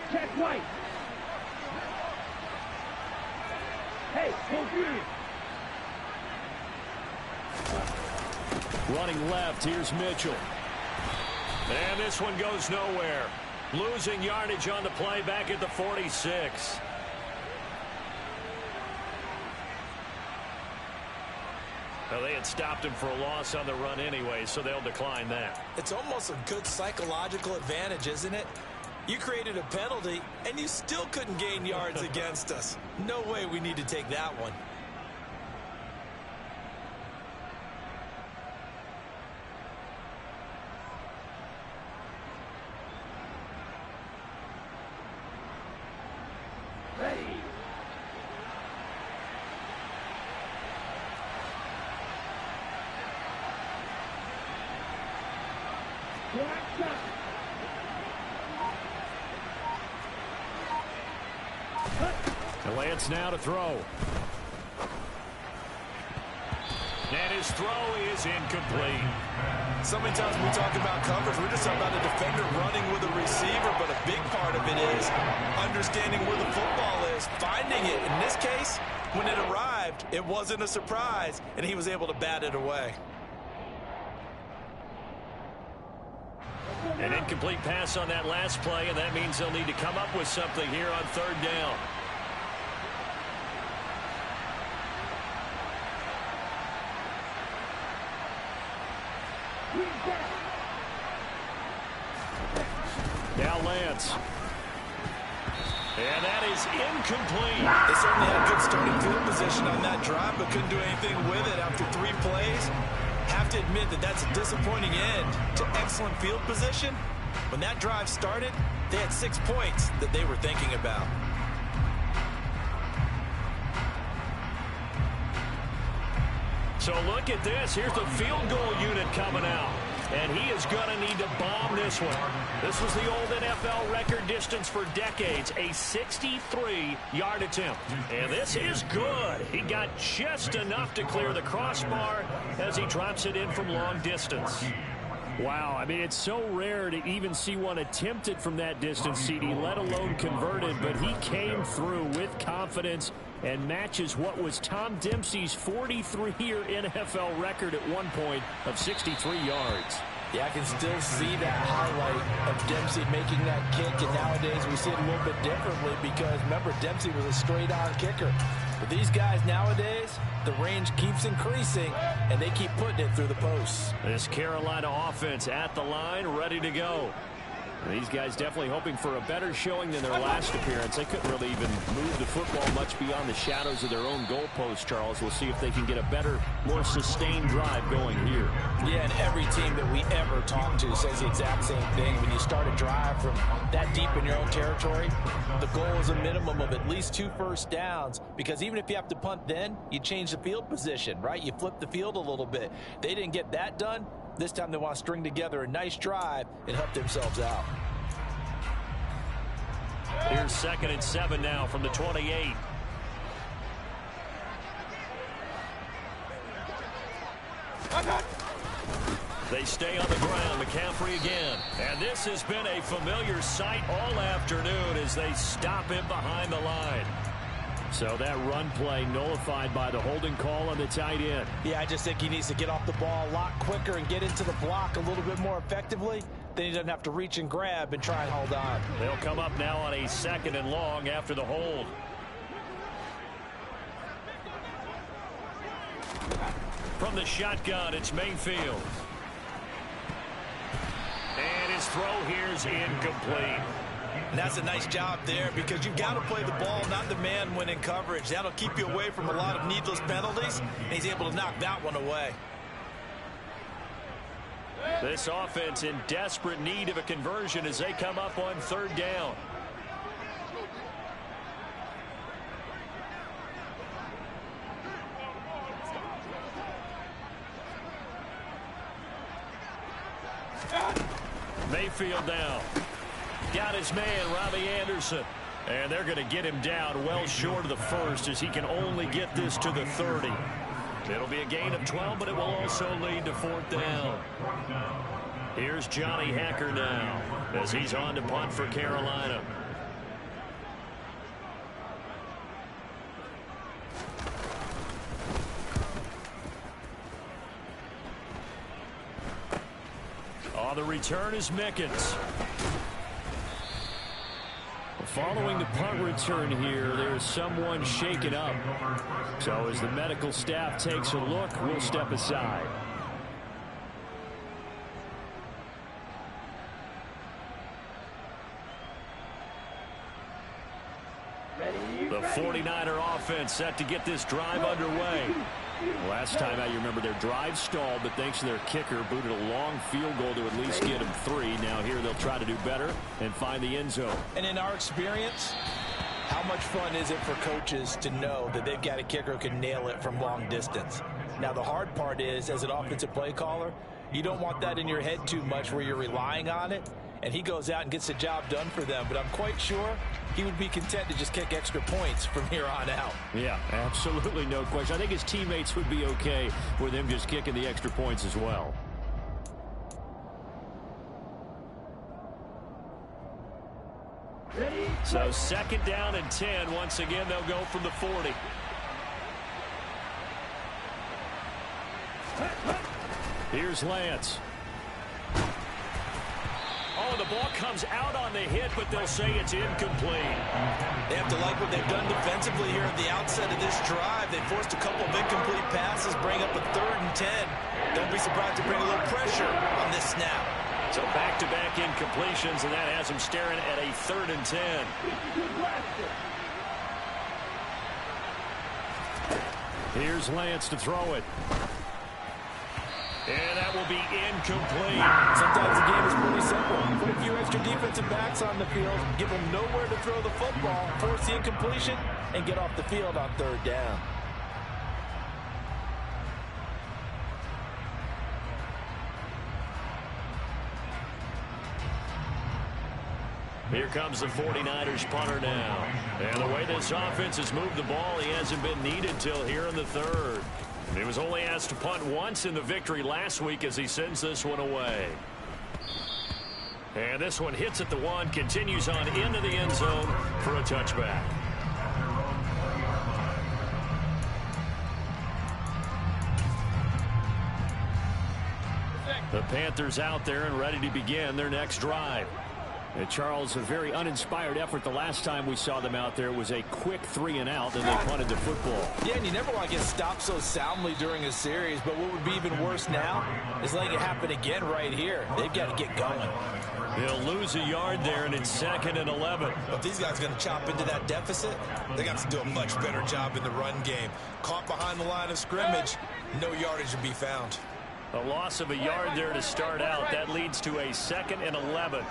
Check right. Hey, hold you. Running left, here's Mitchell. And this one goes nowhere. Losing yardage on the play back at the 46. Well, they had stopped him for a loss on the run anyway, so they'll decline that. It's almost a good psychological advantage, isn't it? You created a penalty, and you still couldn't gain yards against us. No way we need to take that one. Ready. Black shot. Lance now to throw. And his throw is incomplete. So many times when we talk about coverage, we're just talking about a defender running with a receiver, but a big part of it is understanding where the football is, finding it. In this case, when it arrived, it wasn't a surprise, and he was able to bat it away. An incomplete pass on that last play, and that means they'll need to come up with something here on third down. Now Lance. And that is incomplete. They certainly had good starting field position on that drive, but couldn't do anything with it after 3 plays. Have to admit that that's a disappointing end to excellent field position. When that drive started, they had 6 points that they were thinking about. So look at this. Here's the field goal unit coming out. And he is going to need to bomb this one. This was the old NFL record distance for decades, a 63-yard attempt. And this is good. He got just enough to clear the crossbar as he drops it in from long distance. Wow, I mean, it's so rare to even see one attempted from that distance, CD, let alone converted, but he came through with confidence and matches what was Tom Dempsey's 43-year NFL record at one point of 63 yards. Yeah, I can still see that highlight of Dempsey making that kick, and nowadays we see it a little bit differently because, remember, Dempsey was a straight-on kicker. But these guys nowadays, the range keeps increasing, and they keep putting it through the posts. This Carolina offense at the line, ready to go. These guys definitely hoping for a better showing than their last appearance. They couldn't really even move the football much beyond the shadows of their own goalpost, Charles. We'll see if they can get a better, more sustained drive going here. Yeah, and every team that we ever talk to says the exact same thing. When you start a drive from that deep in your own territory, the goal is a minimum of at least 2 first downs, because even if you have to punt then, you change the field position, right? You flip the field a little bit. They didn't get that done. This time they want to string together a nice drive and help themselves out. Here's 2nd and 7 now from the 28. They stay on the ground. McCaffrey again. And this has been a familiar sight all afternoon as they stop him behind the line. So that run play nullified by the holding call on the tight end. Yeah, I just think he needs to get off the ball a lot quicker and get into the block a little bit more effectively. Then he doesn't have to reach and grab and try and hold on. They'll come up now on a 2nd and long after the hold. From the shotgun, it's Mayfield. And his throw here is incomplete. And that's a nice job there, because you've got to play the ball, not the man when in coverage. That'll keep you away from a lot of needless penalties, and he's able to knock that one away. This offense in desperate need of a conversion as they come up on 3rd down. Mayfield down. Got his man, Robbie Anderson. And they're going to get him down well short of the first as he can only get this to the 30. It'll be a gain of 12, but it will also lead to 4th down. Here's Johnny Hacker now as he's on to punt for Carolina. The return is Mickens. Following the punt return here, there's someone shaken up. So as the medical staff takes a look, we'll step aside. The 49er offense set to get this drive underway. Last time out, you remember their drive stalled, but thanks to their kicker, booted a long field goal to at least get them 3. Now here they'll try to do better and find the end zone. And in our experience, how much fun is it for coaches to know that they've got a kicker who can nail it from long distance? Now the hard part is, as an offensive play caller, you don't want that in your head too much where you're relying on it, and he goes out and gets the job done for them. But I'm quite sure he would be content to just kick extra points from here on out. Yeah, absolutely no question. I think his teammates would be okay with him just kicking the extra points as well. So 2nd down and 10. Once again, they'll go from the 40. Oh, the ball comes out on the hit, but they'll say it's incomplete. They have to like what they've done defensively here at the outset of this drive. They forced a couple of incomplete passes, bring up a 3rd and 10. Don't be surprised to bring a little pressure on this snap. So back-to-back incompletions, and that has them staring at a 3rd and 10. Here's Lance to throw it. And that will be incomplete. Sometimes the game is pretty simple. Put a few extra defensive backs on the field, give them nowhere to throw the football, force the incompletion, and get off the field on 3rd down. Here comes the 49ers punter now. And the way this offense has moved the ball, he hasn't been needed till here in the 3rd. He was only asked to punt once in the victory last week as he sends this one away. And this one hits at the 1, continues on into the end zone for a touchback. The Panthers out there and ready to begin their next drive. And Charles, a very uninspired effort the last time we saw them out there. It was a quick 3 and out, and they punted the football. Yeah, and you never want to get stopped so soundly during a series, but what would be even worse now is letting it happen again right here. They've got to get going. They'll lose a yard there, and it's 2nd and 11. If these guys are going to chop into that deficit, they got to do a much better job in the run game. Caught behind the line of scrimmage, no yardage to be found. A loss of a yard there to start out. That leads to a 2nd and 11.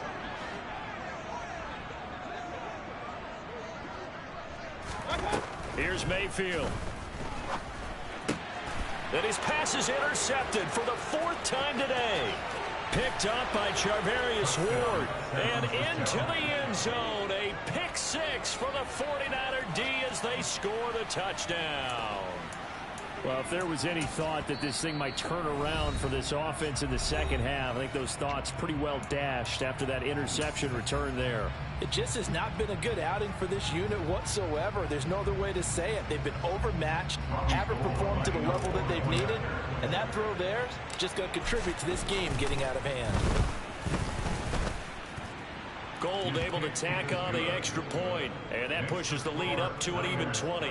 Here's Mayfield. And his pass is intercepted for the 4th time today. Picked up by Charvarius Ward. And into the end zone. A pick 6 for the 49er D as they score the touchdown. Well, if there was any thought that this thing might turn around for this offense in the second half, I think those thoughts pretty well dashed after that interception return there. It just has not been a good outing for this unit whatsoever. There's no other way to say it. They've been overmatched, haven't performed to the level that they've needed, and that throw there is just going to contribute to this game getting out of hand. Gold able to tack on the extra point, and that pushes the lead up to an even 20.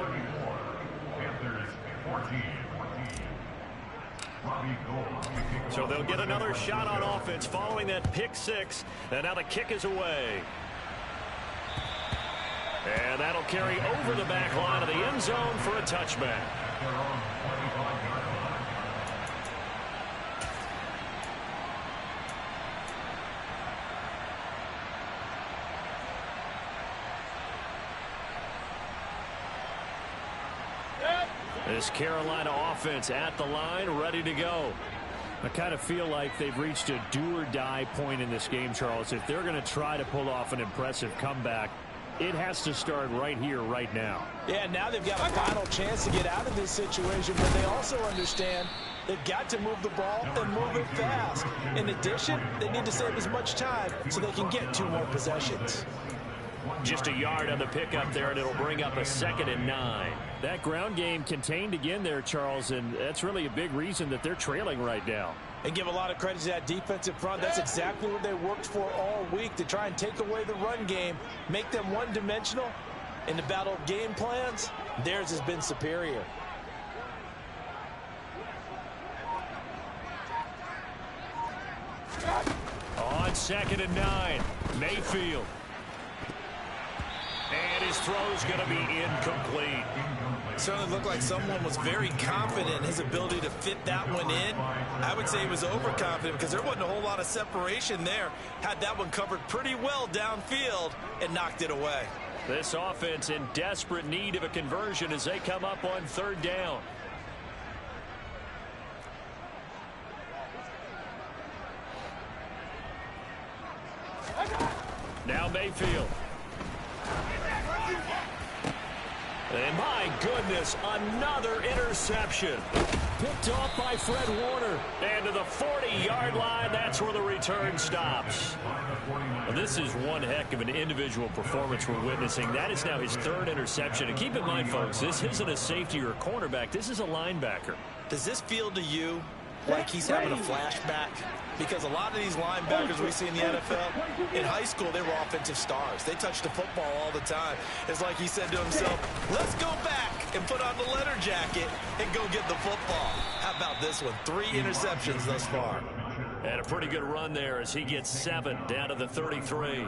So they'll get another shot on offense following that pick 6, and now the kick is away. And that'll carry over the back line of the end zone for a touchback. This Carolina offense at the line, ready to go. I kind of feel like they've reached a do-or-die point in this game, Charles. If they're going to try to pull off an impressive comeback, it has to start right here, right now. Yeah, now they've got a final chance to get out of this situation, but they also understand they've got to move the ball and move it fast. In addition, they need to save as much time so they can get 2 more possessions. Just a yard on the pickup there, and it'll bring up a 2nd and 9. That ground game contained again there, Charles, and that's really a big reason that they're trailing right now. And give a lot of credit to that defensive front. That's exactly what they worked for all week, to try and take away the run game, make them one-dimensional. In the battle of game plans, theirs has been superior. On 2nd and 9, Mayfield. And his throw's going to be incomplete. It certainly looked like someone was very confident in his ability to fit that one in. I would say he was overconfident because there wasn't a whole lot of separation there. Had that one covered pretty well downfield and knocked it away. This offense in desperate need of a conversion as they come up on 3rd down. Now Mayfield. And my goodness, another interception. Picked off by Fred Warner. And to the 40-yard line, that's where the return stops. Well, this is one heck of an individual performance we're witnessing. That is now his 3rd interception. And keep in mind, folks, this isn't a safety or a cornerback. This is a linebacker. Does this feel to you like he's having a flashback, because a lot of these linebackers we see in the NFL, in high school, they were offensive stars. They touched the football all the time. It's like he said to himself, let's go back and put on the leather jacket and go get the football. How about this one? 3 interceptions thus far. And a pretty good run there as he gets 7 down to the 33.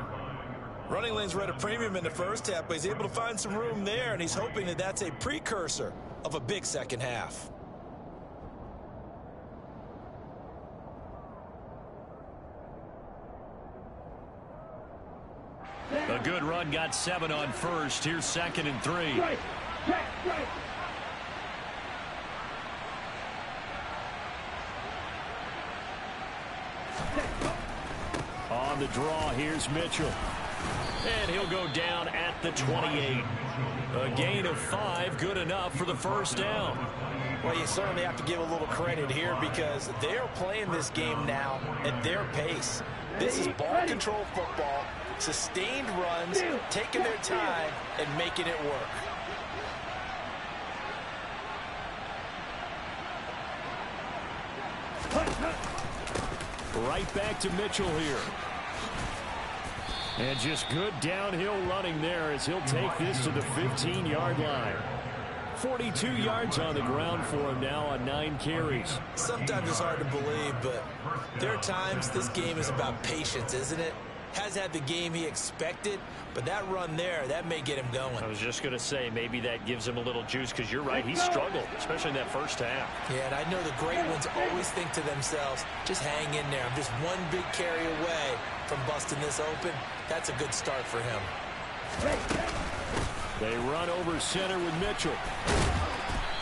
Running lanes were at a premium in the first half, but he's able to find some room there, and he's hoping that that's a precursor of a big second half. A good run, got 7 on first. Here's 2nd and 3. Right. Right. On the draw, here's Mitchell. And he'll go down at the 28. A gain of 5, good enough for the first down. Well, you certainly have to give a little credit here because they're playing this game now at their pace. This is ball control football, sustained runs, taking their time, and making it work. Right back to Mitchell here. And just good downhill running there as he'll take this to the 15-yard line. 42 yards on the ground for him now on 9 carries. Sometimes it's hard to believe, but there are times this game is about patience, isn't it? Has had the game he expected, but that run there, that may get him going. I was just going to say, maybe that gives him a little juice because you're right, he struggled, especially in that first half. Yeah, and I know the great ones always think to themselves, just hang in there. I'm just one big carry away from busting this open. That's a good start for him. They run over center with Mitchell.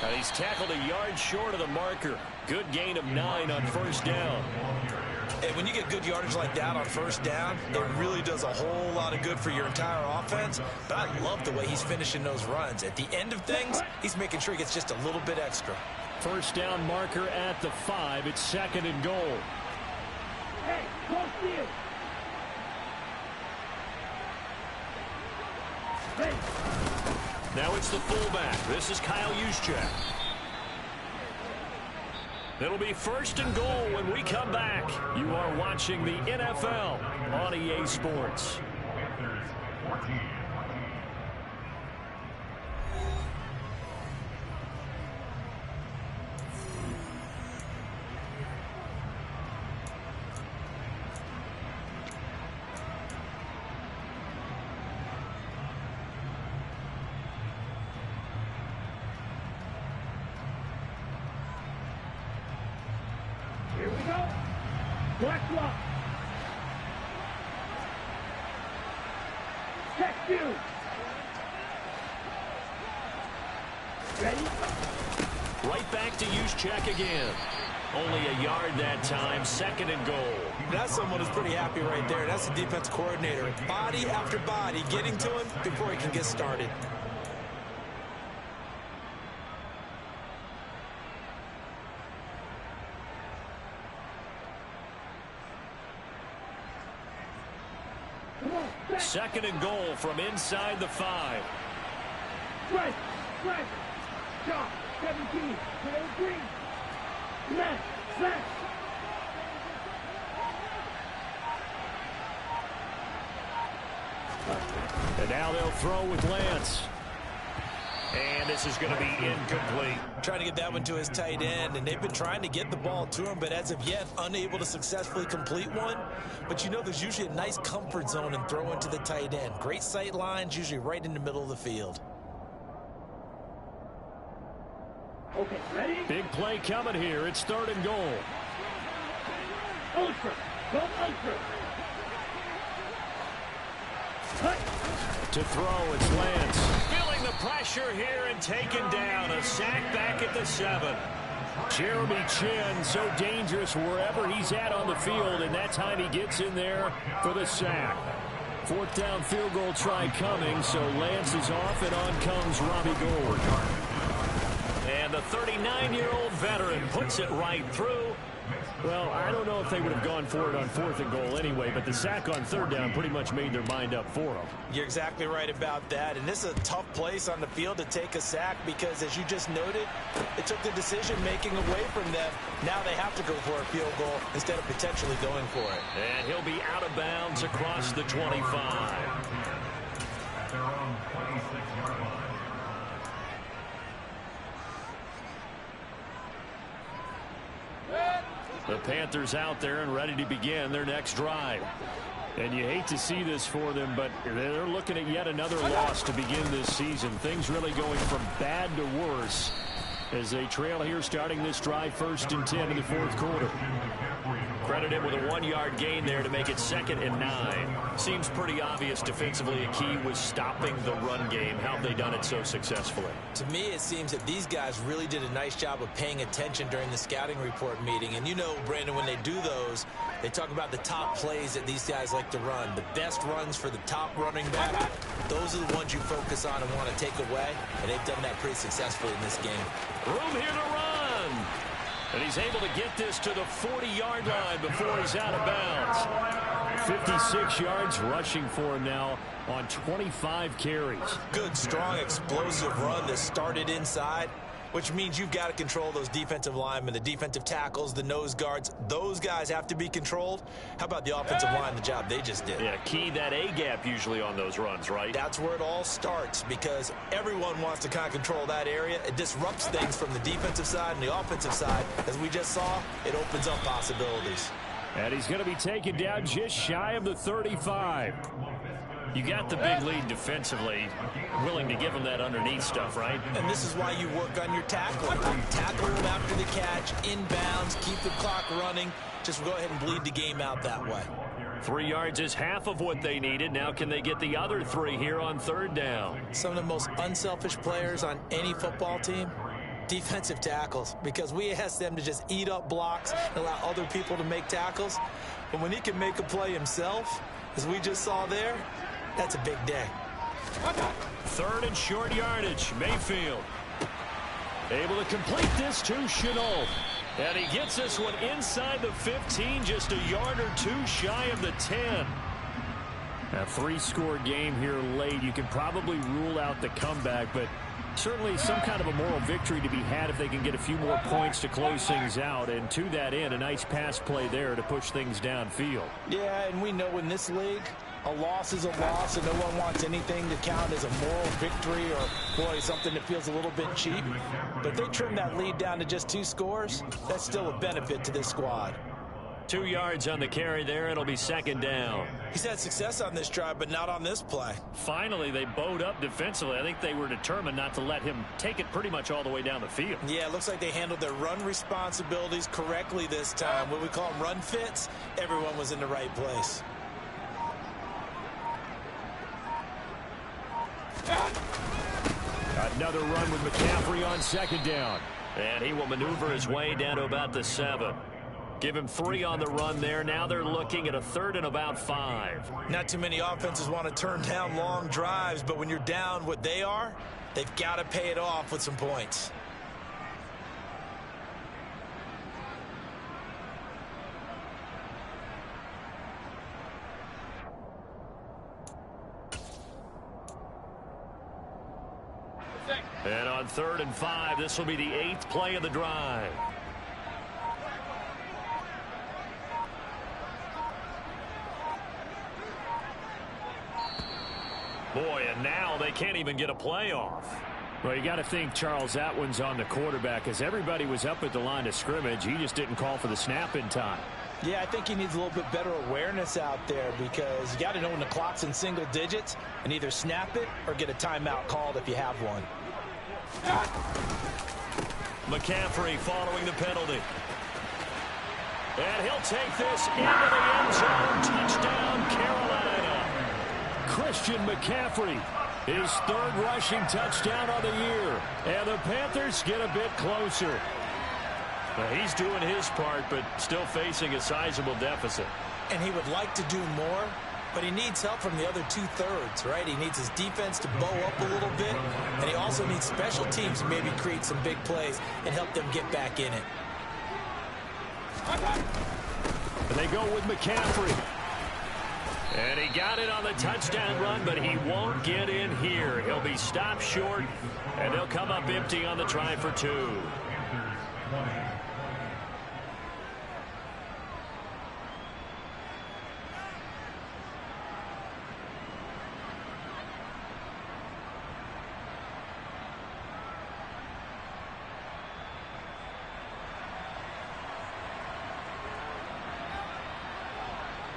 And he's tackled a yard short of the marker. Good gain of 9 on first down. And when you get good yardage like that on first down, it really does a whole lot of good for your entire offense. But I love the way he's finishing those runs. At the end of things, he's making sure he gets just a little bit extra. First down marker at the 5. It's 2nd and goal. Hey, close to you. Hey. Now it's the fullback. This is Kyle Juszczyk. It'll be 1st and goal when we come back. You are watching the NFL on EA Sports. Here we go. Black lock. Check you. Ready? Right back to Juszczyk again. Only a yard that time. 2nd and goal. That's someone who's pretty happy right there. That's the defense coordinator. Body after body getting to him before he can get started. Come on. Back. 2nd and goal from inside the 5. Right. Right. Shot. 17. Tail green. Smash. Smash. And now they'll throw with Lance. And this is going to be incomplete. Trying to get that one to his tight end, and they've been trying to get the ball to him, but as of yet, unable to successfully complete one. But you know there's usually a nice comfort zone in throwing to the tight end. Great sight lines, usually right in the middle of the field. Okay, ready? Big play coming here. It's 3rd and goal. Ultra. Go ultra. Cut. To throw, it's Lance. Feeling the pressure here and taken down. A sack back at the 7. Jeremy Chin, so dangerous wherever he's at on the field, and that time he gets in there for the sack. 4th down field goal try coming, so Lance is off, and on comes Robbie Gould. And the 39-year-old veteran puts it right through. Well, I don't know if they would have gone for it on 4th and goal anyway, but the sack on 3rd down pretty much made their mind up for them. You're exactly right about that, and this is a tough place on the field to take a sack because, as you just noted, it took the decision-making away from them. Now they have to go for a field goal instead of potentially going for it. And he'll be out of bounds across the 25. Their own 26-yard line. The Panthers out there and ready to begin their next drive. And you hate to see this for them, but they're looking at yet another loss to begin this season. Things really going from bad to worse as they trail here starting this drive 1st and 10 in the 4th quarter. Credited with a 1-yard gain there to make it 2nd and 9. Seems pretty obvious defensively a key was stopping the run game. How have they done it so successfully? To me, it seems that these guys really did a nice job of paying attention during the scouting report meeting. And you know, Brandon, when they do those, they talk about the top plays that these guys like to run. The best runs for the top running back. Those are the ones you focus on and want to take away. And they've done that pretty successfully in this game. Room here to run. And he's able to get this to the 40-yard line before he's out of bounds. 56 yards rushing for him now on 25 carries. Good, strong, explosive run that started inside, which means you've got to control those defensive linemen, the defensive tackles, the nose guards. Those guys have to be controlled. How about the offensive line, the job they just did? Yeah, key that A-gap usually on those runs, right? That's where it all starts because everyone wants to kind of control that area. It disrupts things from the defensive side and the offensive side. As we just saw, it opens up possibilities. And he's going to be taken down just shy of the 35. You got the big lead defensively, willing to give him that underneath stuff, right? And this is why you work on your tackling. Tackle him after the catch, inbounds, keep the clock running. Just go ahead and bleed the game out that way. 3 yards is half of what they needed. Now can they get the other 3 here on 3rd down? Some of the most unselfish players on any football team, defensive tackles, because we ask them to just eat up blocks and allow other people to make tackles. But when he can make a play himself, as we just saw there, that's a big day. 3rd and short yardage. Mayfield able to complete this to Rzsl. And he gets this one inside the 15, just a yard or 2 shy of the 10. A 3-score game here late. You can probably rule out the comeback, but certainly some kind of a moral victory to be had if they can get a few more points to close things out. And to that end, a nice pass play there to push things downfield. Yeah, and we know in this league, a loss is a loss, and no one wants anything to count as a moral victory or, boy, something that feels a little bit cheap. But if they trim that lead down to just 2 scores, that's still a benefit to this squad. 2 yards on the carry there. It'll be 2nd down. He's had success on this drive, but not on this play. Finally, they bowed up defensively. I think they were determined not to let him take it pretty much all the way down the field. Yeah, it looks like they handled their run responsibilities correctly this time. What we call them run fits, everyone was in the right place. Another run with McCaffrey on 2nd down. And he will maneuver his way down to about the 7. Give him 3 on the run there. Now they're looking at a 3rd and about 5. Not too many offenses want to turn down long drives, but when you're down what they are, they've got to pay it off with some points. And on 3rd and 5, this will be the 8th play of the drive. Boy, and now they can't even get a play off. Well, you got to think, Charles, that one's on the quarterback, as everybody was up at the line of scrimmage. He just didn't call for the snap in time. Yeah, I think he needs a little bit better awareness out there because you got to know when the clock's in single digits and either snap it or get a timeout called if you have one. McCaffrey following the penalty. And he'll take this into the end zone. Touchdown, Carolina. Christian McCaffrey, his 3rd rushing touchdown on the year. And the Panthers get a bit closer. Well, he's doing his part, but still facing a sizable deficit. And he would like to do more, but he needs help from the other 2/3, right? He needs his defense to bow up a little bit, and he also needs special teams to maybe create some big plays and help them get back in it. And they go with McCaffrey. And he got it on the touchdown run, but he won't get in here. He'll be stopped short, and they'll come up empty on the try for 2.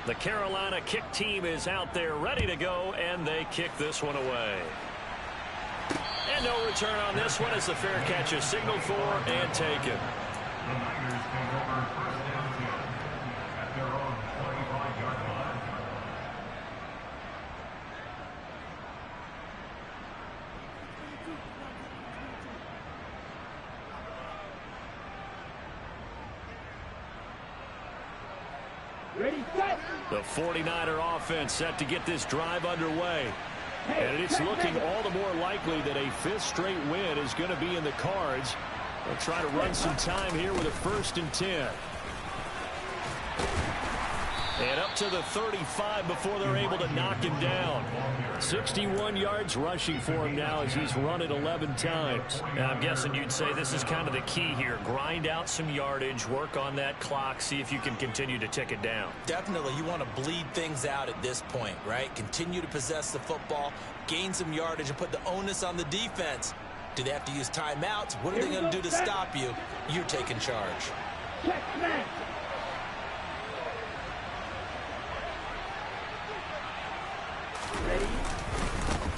The Carolina kick team is out there ready to go, and they kick this one away. And no return on this one as the fair catch is signaled for and taken. Ready, set. The 49er offense set to get this drive underway. And it's looking all the more likely that a 5th straight win is going to be in the cards. They'll try to run some time here with a 1st and 10. And up to the 35 before they're able to knock him down. 61 yards rushing for him now as he's run it 11 times. Now, I'm guessing you'd say this is kind of the key here. Grind out some yardage, work on that clock, see if you can continue to tick it down. Definitely, you want to bleed things out at this point, right? Continue to possess the football, gain some yardage, and put the onus on the defense. Do they have to use timeouts? What are they going to do to stop you? You're taking charge. Check, man.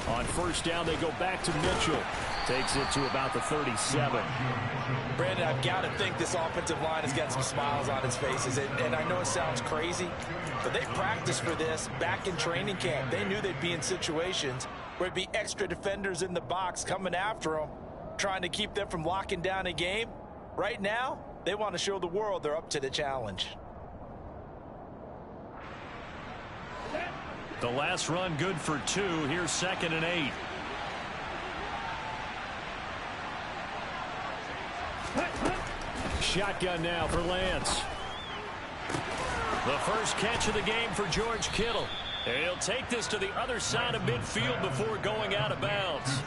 On 1st down, they go back to Mitchell. Takes it to about the 37. Brandon, I've got to think this offensive line has got some smiles on its faces. And I know it sounds crazy, but they practiced for this back in training camp. They knew they'd be in situations where it'd be extra defenders in the box coming after them, trying to keep them from locking down a game. Right now, they want to show the world they're up to the challenge. The last run good for 2. Here's 2nd and 8. Shotgun now for Lance. The first catch of the game for George Kittle. And he'll take this to the other side of midfield before going out of bounds.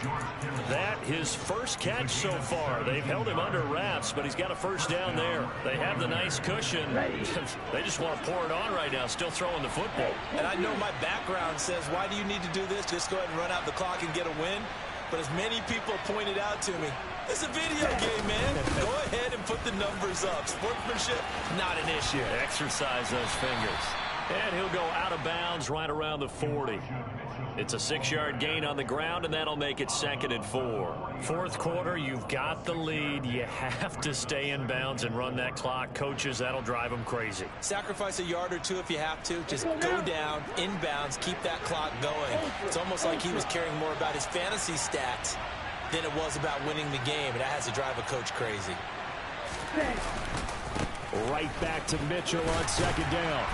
That his first catch so far. They've held him under wraps, but he's got a 1st down there. They have the nice cushion. They just want to pour it on right now, still throwing the football. And I know my background says, why do you need to do this? Just go ahead and run out the clock and get a win. But as many people pointed out to me, it's a video game, man. Go ahead and put the numbers up. Sportsmanship, not an issue. Exercise those fingers. And he'll go out of bounds right around the 40. It's a 6-yard gain on the ground, and that'll make it 2nd and 4. 4th quarter, you've got the lead. You have to stay in bounds and run that clock. Coaches, that'll drive them crazy. Sacrifice a yard or 2 if you have to. Just go down, in bounds, keep that clock going. It's almost like he was caring more about his fantasy stats than it was about winning the game, and that has to drive a coach crazy. Right back to Mitchell on 2nd down.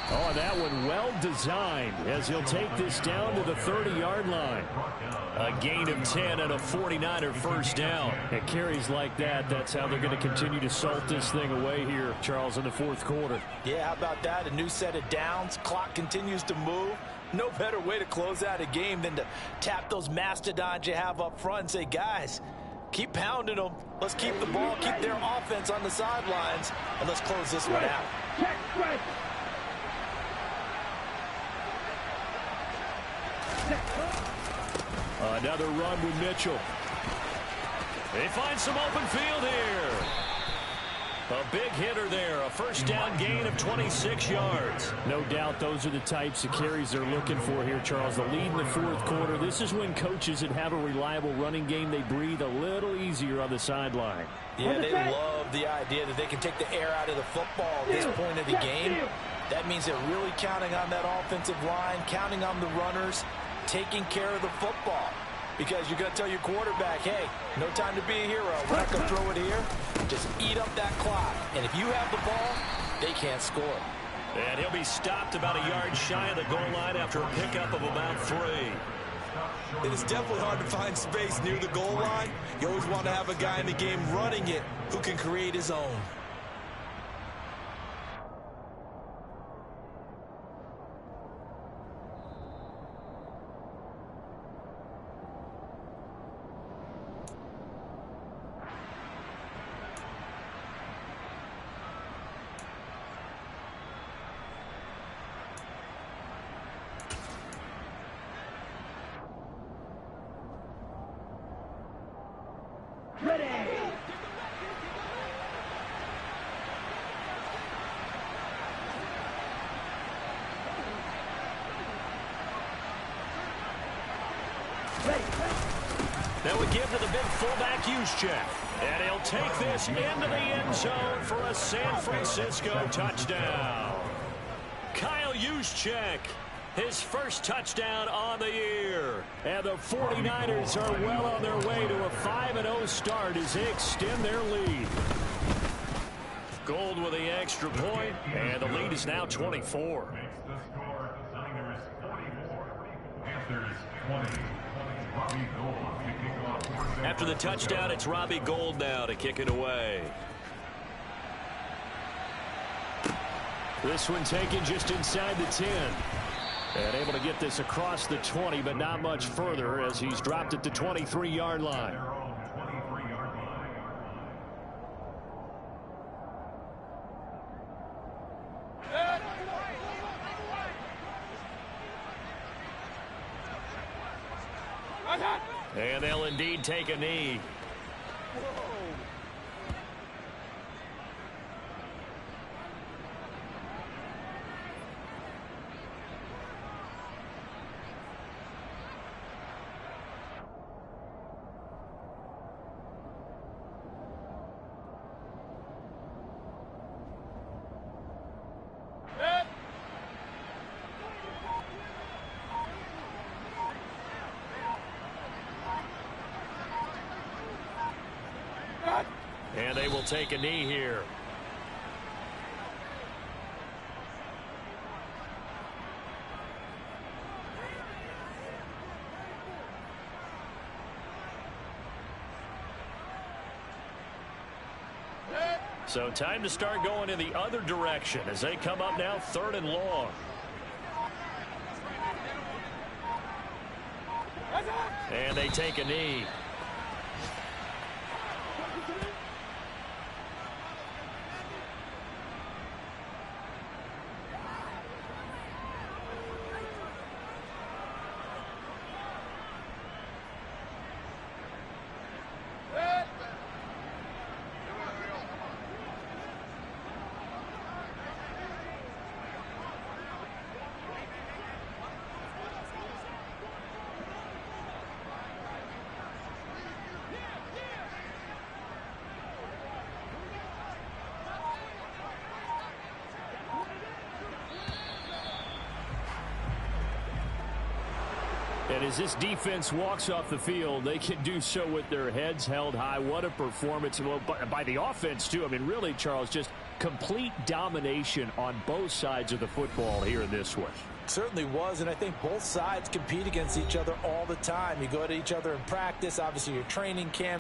Oh, that one well designed as he'll take this down to the 30-yard line. A gain of 10 and a 49er 1st down. At carries like that, that's how they're going to continue to salt this thing away here, Charles, in the 4th quarter. Yeah, how about that? A new set of downs. Clock continues to move. No better way to close out a game than to tap those mastodons you have up front and say, guys, keep pounding them. Let's keep the ball, keep their offense on the sidelines, and let's close this one out. Another run with Mitchell. They find some open field here. A big hitter there. A 1st down gain of 26 yards. No doubt those are the types of carries they're looking for here, Charles. The lead in the 4th quarter. This is when coaches that have a reliable running game, they breathe a little easier on the sideline. Yeah, they love the idea that they can take the air out of the football at this point of the game. That means they're really counting on that offensive line, counting on the runners, taking care of the football. Because you're going to tell your quarterback, hey, no time to be a hero. We're not going to throw it here. Just eat up that clock. And if you have the ball, they can't score. And he'll be stopped about a yard shy of the goal line after a pickup of about 3. It is definitely hard to find space near the goal line. You always want to have a guy in the game running it who can create his own. Ready. That would give to the big fullback Juszczyk. And he'll take this into the end zone for a San Francisco touchdown. Kyle Juszczyk, his first touchdown on the year. And the 49ers are well on their way to a 5-0 start as they extend their lead. Gold with the extra point, and the lead is now 24. After the touchdown, it's Robbie Gould now to kick it away. This one taken just inside the 10. And able to get this across the 20, but not much further as he's dropped it to 23-yard line. And they'll indeed take a knee. And they will take a knee here. So time to start going in the other direction as they come up now 3rd and long. And they take a knee. And as this defense walks off the field, they can do so with their heads held high. What a performance by the offense, too. I mean, really, Charles, just complete domination on both sides of the football here in this one. Certainly was, and I think both sides compete against each other all the time. You go at each other in practice, obviously your training camp.